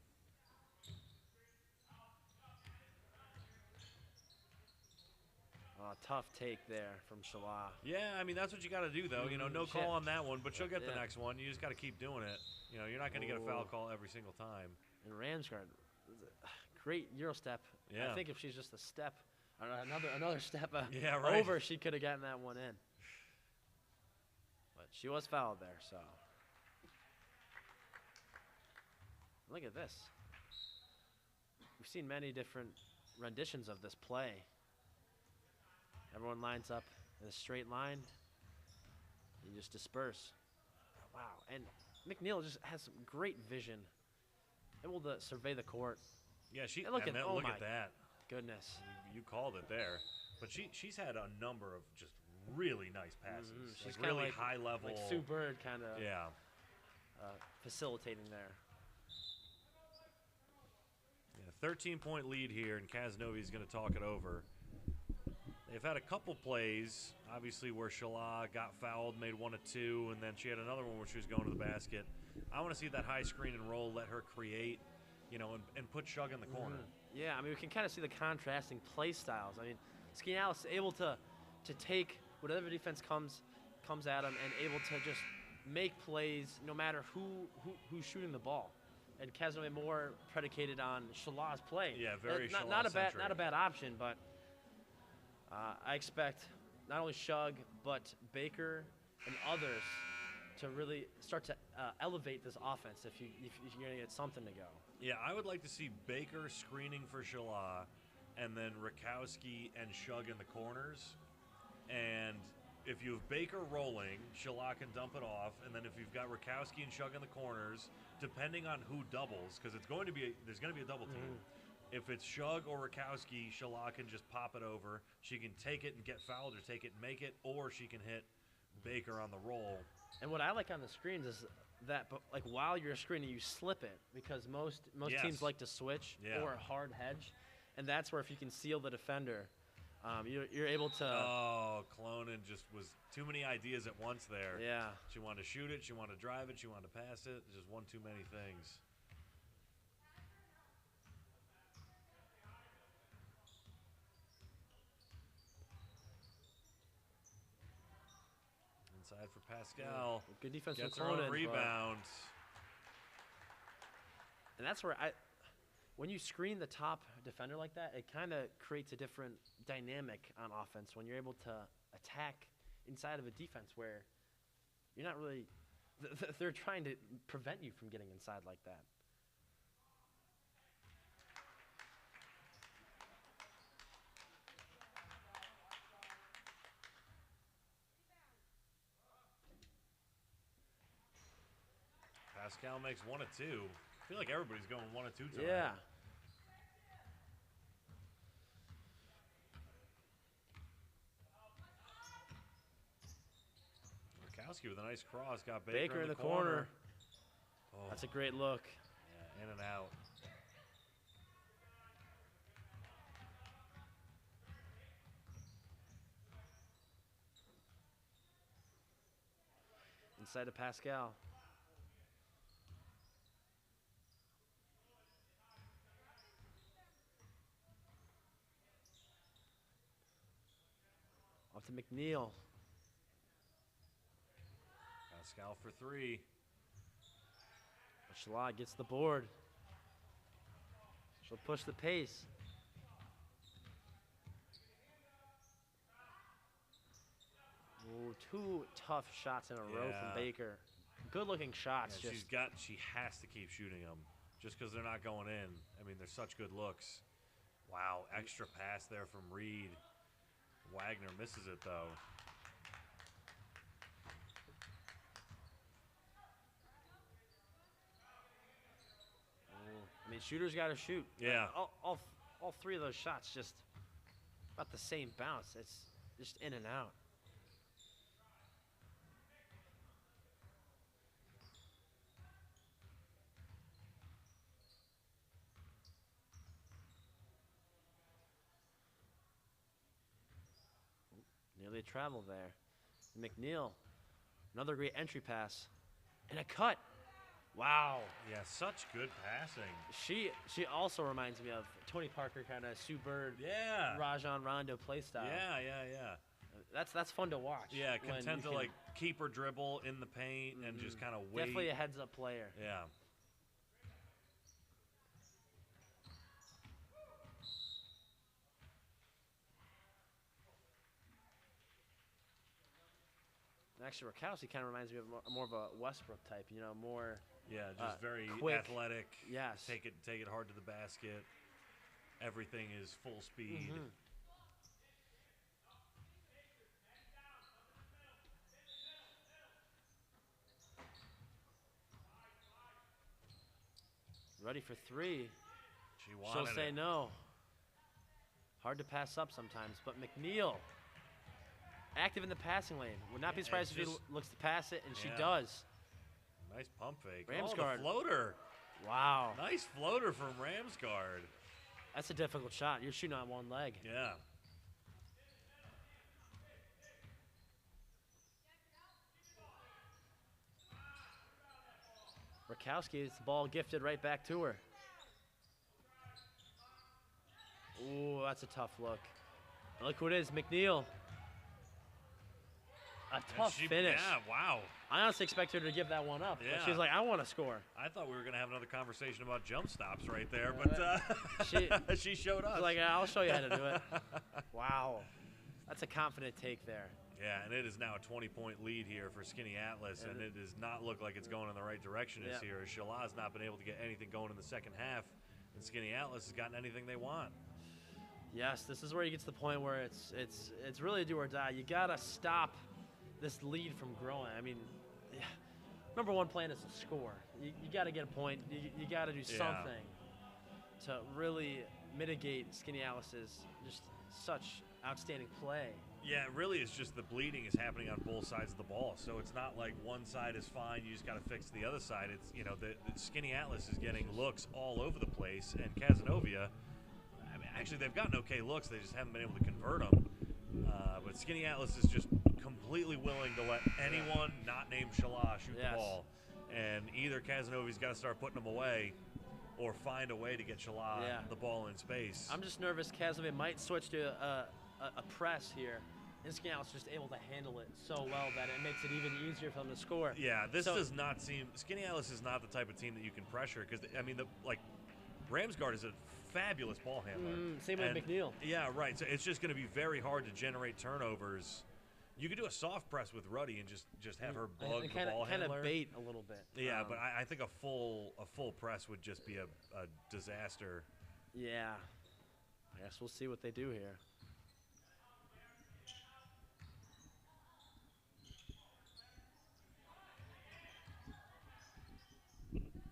Tough take there from Shala. Yeah, I mean, that's what you got to do, though. No call on that one, but you'll get the next one. You just got to keep doing it. You're not going to get a foul call every single time. And Ramsgard, great Euro step. Yeah. I think if she's just a step, another step right. over, she could have gotten that one in. But she was fouled there, so. Look at this. We've seen many different renditions of this play. Everyone lines up in a straight line. You just disperse. Wow. And McNeil just has some great vision. Able to survey the court. Yeah, look at that. Goodness. You called it there. But she's had a number of just really nice passes. She's like really high level. Like Sue Bird kind of facilitating there. Yeah, 13-point lead here, and Cazenovia is going to talk it over. They've had a couple plays, obviously, where Shala got fouled, made 1 of 2, and then she had another one where she was going to the basket. I want to see that high screen and roll, let her create, and put Shug in the corner. Yeah, I mean, we can kind of see the contrasting play styles. I mean, Skaneateles is able to take whatever defense comes at them and able to just make plays no matter who's shooting the ball. And Cazenovia more predicated on Shala's play. Yeah, very not a bad option, but I expect not only Shug but Baker and others to really start to elevate this offense if you're going to get something to go. Yeah, I would like to see Baker screening for Shala, and then Rakowski and Shug in the corners. And if you have Baker rolling, Shala can dump it off. And then if you've got Rakowski and Shug in the corners, depending on who doubles, because there's going to be a double team. If it's Shug or Rakowski, Shala can just pop it over. She can take it and get fouled, or take it and make it, or she can hit Baker on the roll. And what I like on the screens is that, but like while you're screening, you slip it, because most teams like to switch or hard hedge, and that's where if you can seal the defender, you're able to. Oh, Clonan just was too many ideas at once there. Yeah. She wanted to shoot it, she wanted to drive it, she wanted to pass it. Just one too many things. Inside for Pascal. Yeah. Good defense Gets from her Clonan, own rebound. And that's where when you screen the top defender like that, it kind of creates a different dynamic on offense when you're able to attack inside of a defense where you're not really they're trying to prevent you from getting inside like that. Pascal makes 1 of 2. I feel like everybody's going 1 of 2 tonight. Yeah. Rakowski with a nice cross. Got Baker in the corner. Oh. That's a great look. Yeah, in and out. Inside to Pascal. Off to McNeil. Pascal for 3. Shala gets the board. She'll push the pace. Ooh, 2 tough shots in a row from Baker. Good looking shots. Yeah, she has to keep shooting them just because they're not going in. I mean, they're such good looks. Wow, extra pass there from Reed. Wagner misses it though. I mean, shooters got to shoot. Yeah. All 3 of those shots just about the same bounce. It's just in and out. Nearly a travel there. McNeil, another great entry pass, and a cut. Wow. Yeah, such good passing. She also reminds me of Tony Parker, kind of Sue Bird, Rajon Rondo play style. Yeah. That's fun to watch. Yeah, content to like keep her dribble in the paint and just kind of wait. Definitely a heads-up player. Yeah. Actually, Rakowski kind of reminds me of more of a Westbrook type, more. Yeah, just very quick. Athletic. Yes. Take it hard to the basket. Everything is full speed. Ready for 3. She'll say no. Hard to pass up sometimes, but McNeil, active in the passing lane. Would not be surprised if he looks to pass it, and she does. Nice pump fake. Ramsguard. The floater. Wow. Nice floater from Ramsguard. That's a difficult shot. You're shooting on one leg. Yeah. Rakowski gets the ball gifted right back to her. Ooh, that's a tough look. And look who it is, McNeil. A tough finish. Yeah, wow. I honestly expected her to give that one up. Yeah. But she's like, I want to score. I thought we were going to have another conversation about jump stops right there, but she showed us. She's like, I'll show you how to do it. Wow. That's a confident take there. Yeah, and it is now a 20-point lead here for Skaneateles, and it does not look like it's going in the right direction this year. Shalah's not been able to get anything going in the second half, and Skaneateles has gotten anything they want. Yes, this is where you get to the point where it's really do or die. You gotta stop this lead from growing. I mean, number one plan is to score. You got to get a point. You got to do something to really mitigate Skaneateles' just such outstanding play. Yeah, it really is just the bleeding is happening on both sides of the ball. So it's not like one side is fine, you just got to fix the other side. It's, you know, the Skaneateles is getting looks all over the place, and Cazenovia, I mean, actually they've gotten okay looks, they just haven't been able to convert them. But Skaneateles is just completely willing to let anyone not named Shalah shoot the ball. And either Cazenovia's got to start putting them away or find a way to get Shalah the ball in space. I'm just nervous Cazenovia might switch to a press here, and Skaneateles is just able to handle it so well that it makes it even easier for them to score. Yeah, this does not seem – Skaneateles is not the type of team that you can pressure because, I mean, Ramsgard is a fabulous ball handler. Same with McNeil. Yeah, right. So it's just going to be very hard to generate turnovers. You could do a soft press with Ruddy and just have her bug the ball handler. Kind of bait a little bit. Yeah, but I think a full press would just be a disaster. Yeah. I guess we'll see what they do here.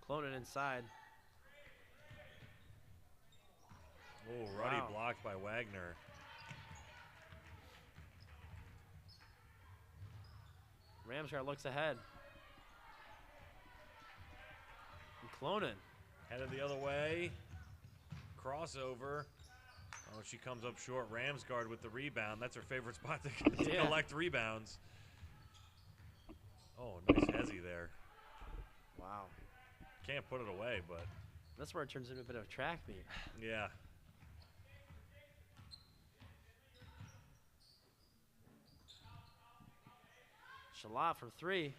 Clone it inside. Oh, Ruddy blocked by Wagner. Ramsgard looks ahead. And Clonin. Headed the other way. Crossover. Oh, she comes up short. Ramsgard with the rebound. That's her favorite spot to collect rebounds. Oh, nice hezzy there. Wow. Can't put it away, but. That's where it turns into a bit of a track meet. Yeah. Shalah from three.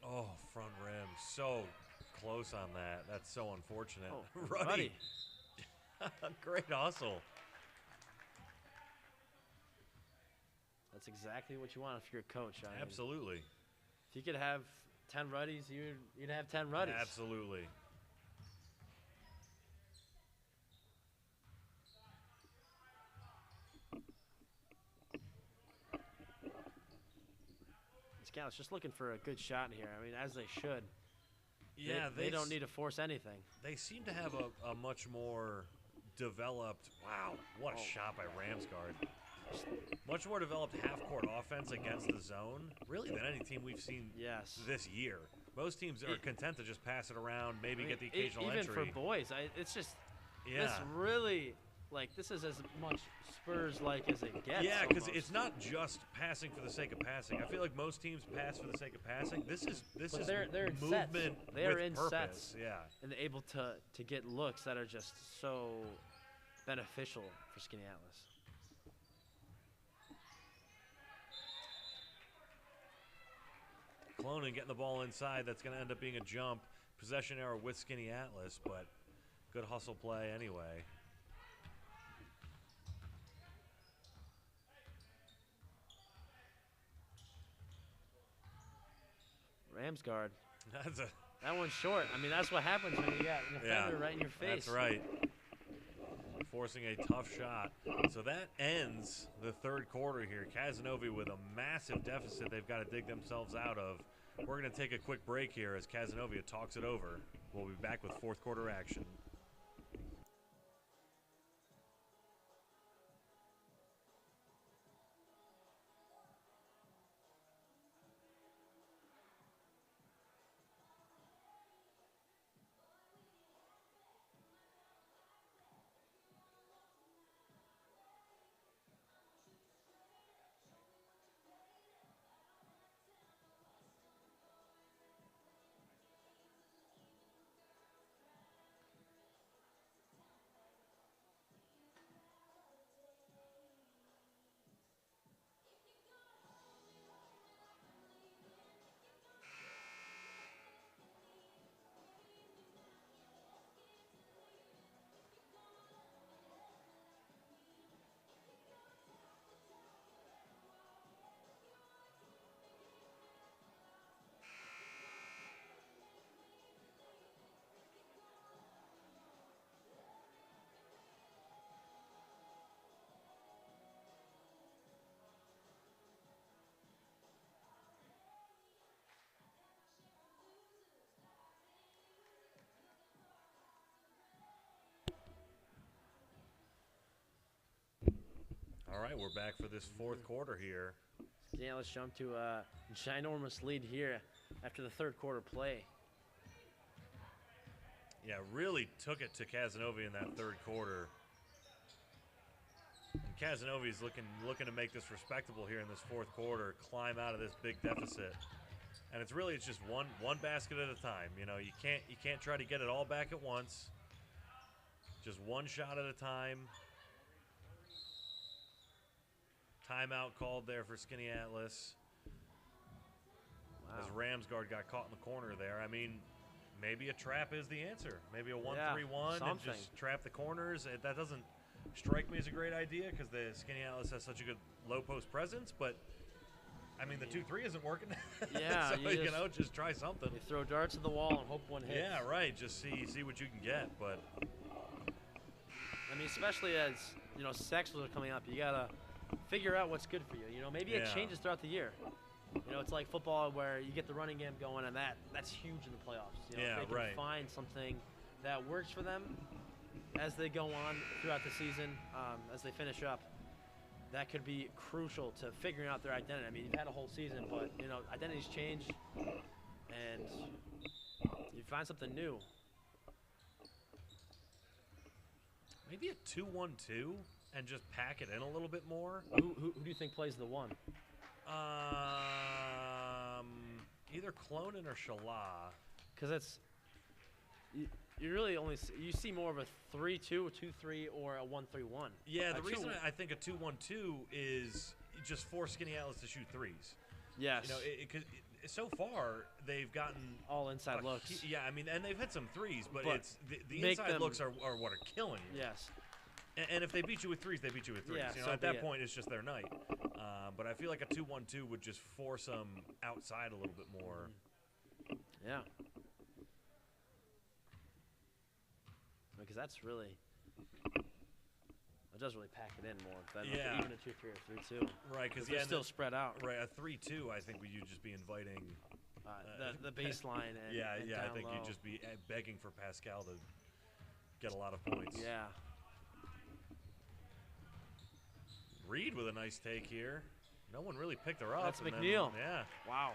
Oh, front rim. So close on that. That's so unfortunate. Oh, Ruddy. Great hustle. That's exactly what you want if you're a coach. I mean, absolutely. If you could have 10 Ruddies, you'd have 10 Ruddies. Absolutely. Scouts just looking for a good shot here. I mean, as they should. Yeah, they don't need to force anything. They seem to have a much more developed. Wow, what a shot by Ramsgard! Much more developed half-court offense against the zone, really, than any team we've seen this year. Most teams are content to just pass it around, maybe get the occasional even entry. Even for boys, it's just this really. Like, this is as much Spurs-like as it gets. Yeah, because it's not just passing for the sake of passing. I feel like most teams pass for the sake of passing. This is they're in movement sets. They are in purpose. sets. Yeah, and they're able to get looks that are just so beneficial for Skaneateles. Clonin getting the ball inside. That's going to end up being a jump. Possession error with Skaneateles, but good hustle play anyway. Ramsgard. That one's short. I mean, that's what happens when you got an offender right in your face. That's right. Forcing a tough shot. So that ends the third quarter here. Cazenovia with a massive deficit they've got to dig themselves out of. We're going to take a quick break here as Cazenovia talks it over. We'll be back with fourth quarter action. right, we're back for this fourth quarter here. Yeah, let's jump to a ginormous lead here after the third quarter play. Yeah, really took it to Cazenovia in that third quarter. And Cazenovia is looking to make this respectable here in this fourth quarter, climb out of this big deficit. And it's just one basket at a time. You know, you can't try to get it all back at once. Just one shot at a time. Timeout called there for Skaneateles. Wow. As Ramsgard got caught in the corner there. I mean, maybe a trap is the answer. Maybe a 1-3-1 and just trap the corners. That doesn't strike me as a great idea because the Skaneateles has such a good low post presence. But I mean, the 2-3 isn't working. Yeah, so just try something. You throw darts at the wall and hope one hits. Yeah, right. Just see what you can get. But I mean, especially as sectionals are coming up, you gotta figure out what's good for you. You know, maybe it changes throughout the year. You know, it's like football where you get the running game going, and that's huge in the playoffs. You know, if they can find something that works for them as they go on throughout the season, as they finish up, that could be crucial to figuring out their identity. I mean, you've had a whole season, but identities change, and you find something new. Maybe a 2-1-2 and just pack it in a little bit more. Who do you think plays the one? Either Clonin or Shala. Because you really only you see more of a 3-2, a 2-3, or a 1-3-1. Yeah, the reason I think a 2-1-2 is just force Skaneateles to shoot threes. Yes. So far they've gotten all inside looks. Yeah, I mean, and they've hit some threes, but it's the inside looks are what are killing you. Yes. And if they beat you with threes, they beat you with threes. Yeah, at that point, it's just their night. But I feel like a 2-1-2 would just force them outside a little bit more. Yeah. Because that's really, it does really pack it in more than even a 2-3 or 3-2. Right, because they're still spread out. Right, a 3-2, I think you'd just be inviting the baseline. And, and I down think low. you'd just be begging for Pascal to get a lot of points. Yeah. Reed with a nice take here. No one really picked her up. That's McNeil. Yeah. Wow.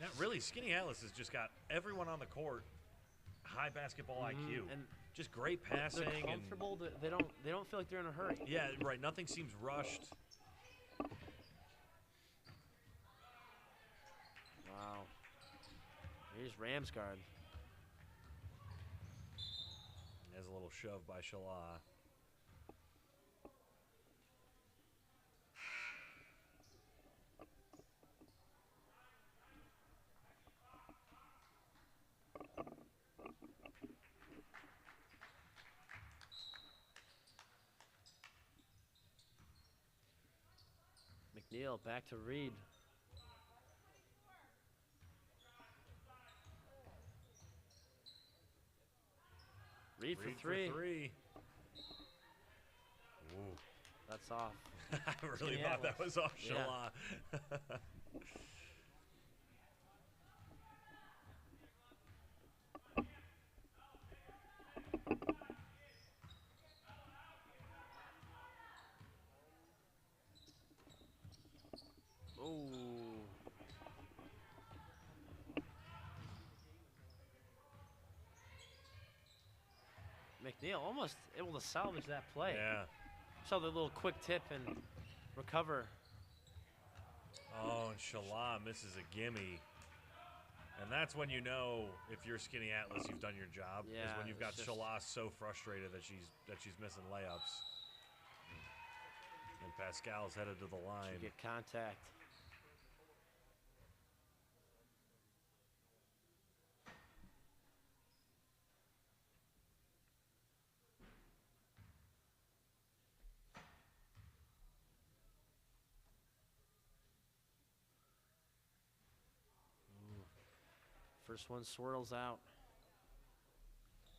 Yeah, really, Skaneateles has just got everyone on the court. High basketball IQ and just great passing. They're comfortable. They don't feel like they're in a hurry. Yeah, right. Nothing seems rushed. Wow. Here's Ramsgard. There's a little shove by Shala. McNeil back to Reed. Reed for three. Ooh. That's off. I really thought that was off Shala. Yeah. McNeil almost able to salvage that play. Yeah. Saw the little quick tip and recover. Oh, and Shala misses a gimme. And that's when you know if you're Skaneateles, you've done your job. Yeah. Is when you've got Shala so frustrated that she's missing layups. And Pascal's headed to the line. Should get contact. First one swirls out.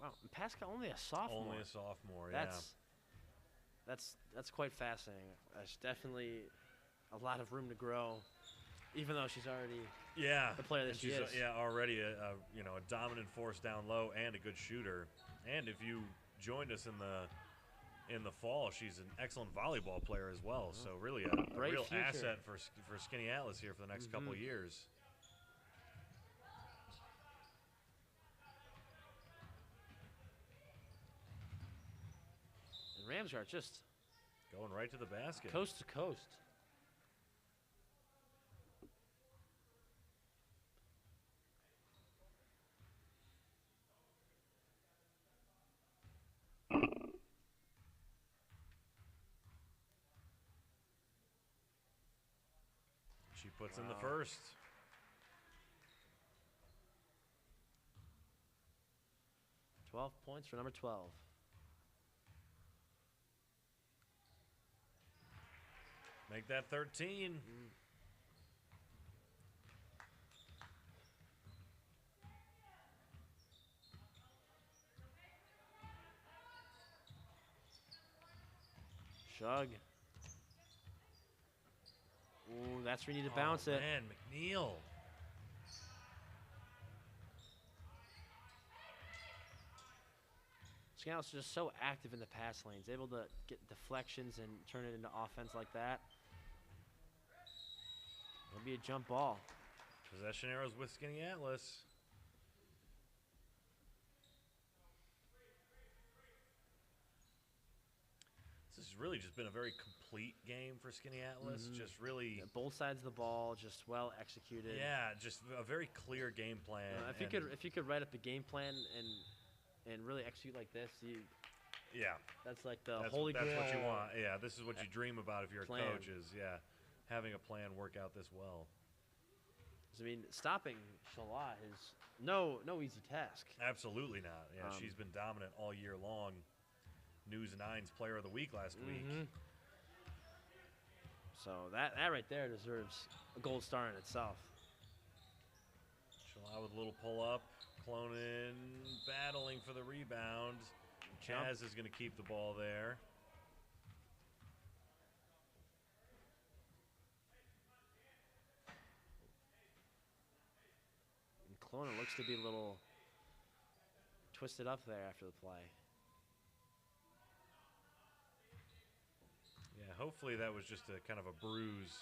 Wow, and Pascal only a sophomore. Only a sophomore, yeah. That's quite fascinating. There's definitely a lot of room to grow, even though she's already the player that she is. Yeah, already a dominant force down low and a good shooter. And if you joined us in the in the fall. She's an excellent volleyball player as well. So really a real future. asset for Skaneateles here for the next couple years. And Ramsgard just going right to the basket. Coast to coast. She puts in the first. Points for number 12. Make that 13. Shug. Ooh, that's where you need to bounce it. Man, McNeil. Scouts are just so active in the pass lanes, able to get deflections and turn it into offense like that. It'll be a jump ball. Possession arrows with Skaneateles. This has really just been a very complete game for Skaneateles. Just really both sides of the ball, just well executed. Yeah, just a very clear game plan. If you could write up a game plan and really execute like this, that's like the holy grail. That's what you want. Yeah, this is what you dream about if you're plan. a coach. Is having a plan work out this well. I mean, stopping Shalat is no easy task. Absolutely not. Yeah, she's been dominant all year long. News 9's Player of the Week last week. So that right there deserves a gold star in itself. Shalat with a little pull up. Clonin battling for the rebound. Chaz is going to keep the ball there. And Clonin looks to be a little twisted up there after the play. Yeah, hopefully that was just a kind of a bruise.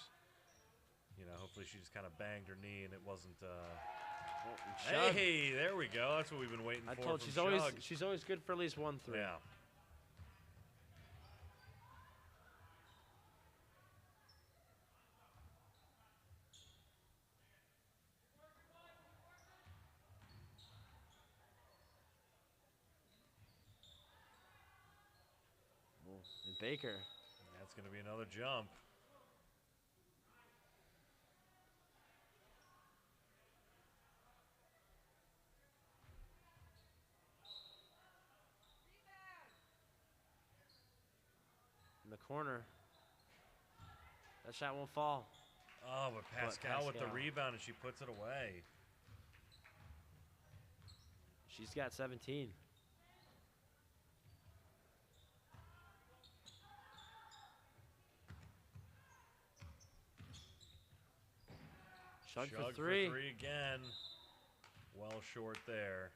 You know, hopefully she just kind of banged her knee and it wasn't. Hey, there we go. That's what we've been waiting for. I told she's always good for at least 1-3. Yeah. And Baker. That's going to be another jump. In the corner. That shot won't fall. Oh, but Pascal with the rebound, and she puts it away. She's got 17. Shug for three again. Well short there.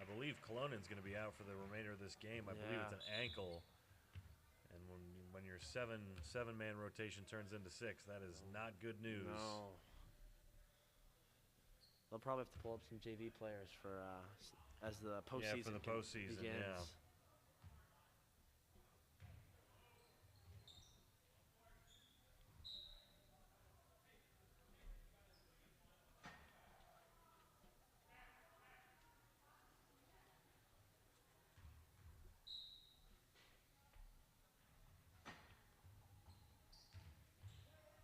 I believe Colonin's going to be out for the remainder of this game. I believe it's an ankle. And when your seven-man rotation turns into 6, that is not good news. No. They'll probably have to pull up some JV players for as the postseason for the postseason begins.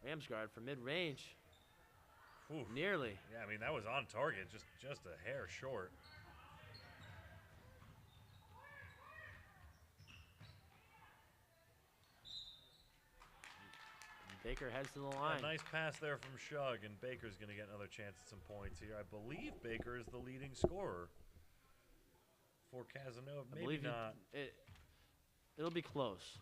Ramsgard from mid-range. Nearly. Yeah, I mean, that was on target, just a hair short. Baker heads to the line. Nice pass there from Shug, and Baker's going to get another chance at some points here. I believe Baker is the leading scorer for Cazenovia. Maybe not. It'll be close.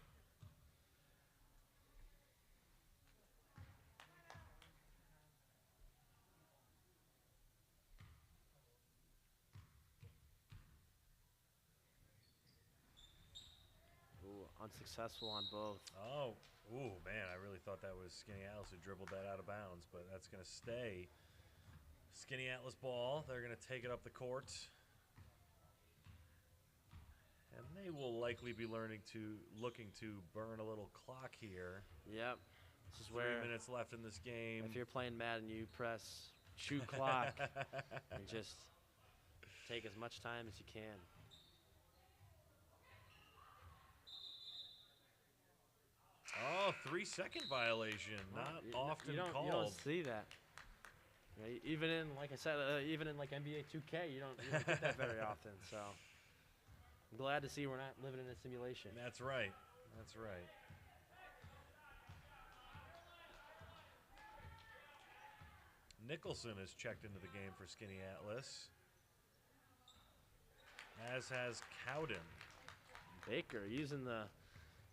unsuccessful on both. Oh, ooh, man, I really thought that was Skaneateles who dribbled that out of bounds, but that's going to stay Skaneateles ball. They're going to take it up the court. And they will likely be looking to burn a little clock here. Yep. This is 3 where minutes left in this game. if you're playing Madden, you press shoot clock and just take as much time as you can. Oh, 3-second violation. Not often called. You don't see that. You know, even in, like I said, even in like NBA 2K, you don't get that very often. So I'm glad to see we're not living in a simulation. That's right. That's right. Nicholson has checked into the game for Skaneateles, as has Cowden. Baker using the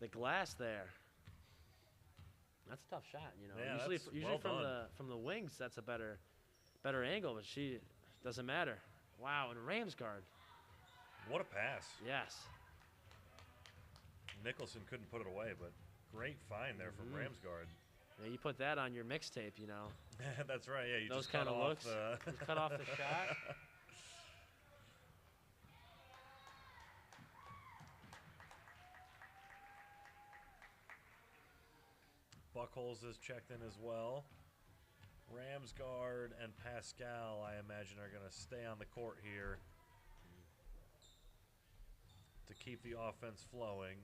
glass there. That's a tough shot, you know. Yeah, usually well from the wings, that's a better angle, but she doesn't matter. Wow, and Ramsgard. What a pass. Yes. Nicholson couldn't put it away, but great find there from Ramsgard. Yeah, you put that on your mixtape, you know. That's right. Yeah, you those just kind of looks. The Just cut off the shot. Buckholz is checked in as well. Ramsgard and Pascal, I imagine, are going to stay on the court here to keep the offense flowing.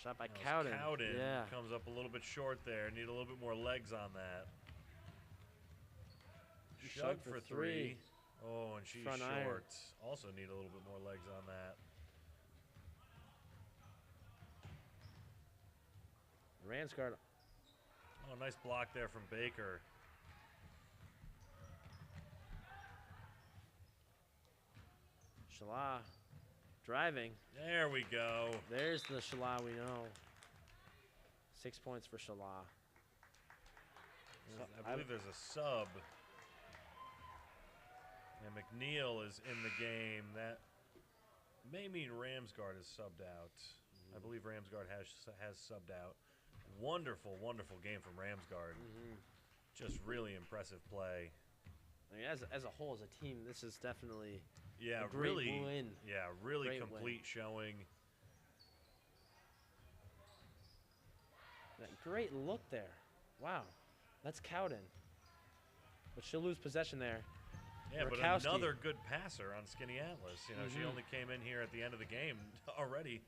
Shot by Cowden. Cowden yeah. comes up a little bit short there. Need a little bit more legs on that. Shug for three. Oh, and she's Front short. iron. Also need a little bit more legs on that. Ramsgard. Oh, nice block there from Baker. Shala driving. There we go. There's the Shala we know. 6 points for Shala. I believe there's a sub. And McNeil is in the game. That may mean Ramsgard is subbed out. I believe Ramsgard has subbed out. Wonderful, wonderful game from Ramsgard. Just really impressive play. I mean, as a whole, as a team, this is definitely a great really win. Yeah, really Great complete showing. That great look there. Wow. That's Cowden. But she'll lose possession there. Yeah, but Rakowski. another good passer on Skaneateles. You know, she only came in here at the end of the game already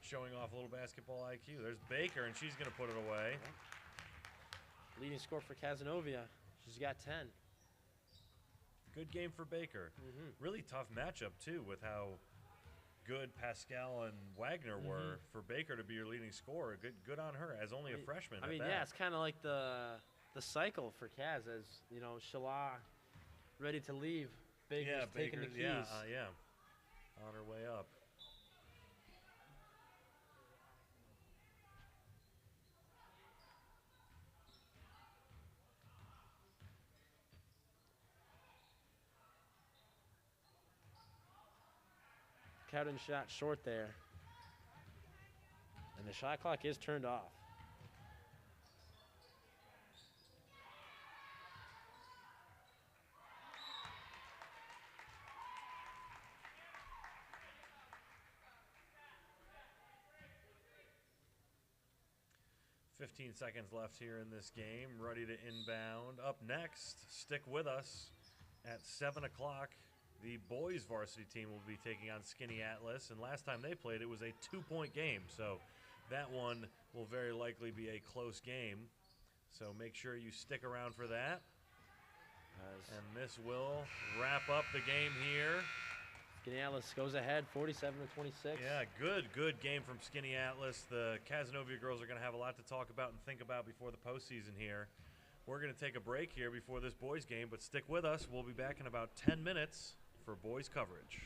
showing off a little basketball IQ. There's Baker, and she's going to put it away. Leading score for Cazenovia. She's got 10. Good game for Baker. Really tough matchup, too, with how good Pascal and Wagner were. For Baker to be your leading scorer, good on her, as only a freshman. I mean, yeah, it's kind of like the cycle for Kaz, as, you know, Shala ready to leave. Baker's taking the keys. Yeah. On her way up. Cowden shot short there. And the shot clock is turned off. Seconds left here in this game. Ready to inbound. Up next, stick with us at 7 o'clock. The boys varsity team will be taking on Skaneateles, and last time they played, it was a 2-point game. So that one will very likely be a close game. So make sure you stick around for that. And this will wrap up the game here. Skaneateles goes ahead, 47-26. Yeah, good game from Skaneateles. The Cazenovia girls are going to have a lot to talk about and think about before the postseason here. We're going to take a break here before this boys game, but stick with us. We'll be back in about 10 minutes for boys coverage.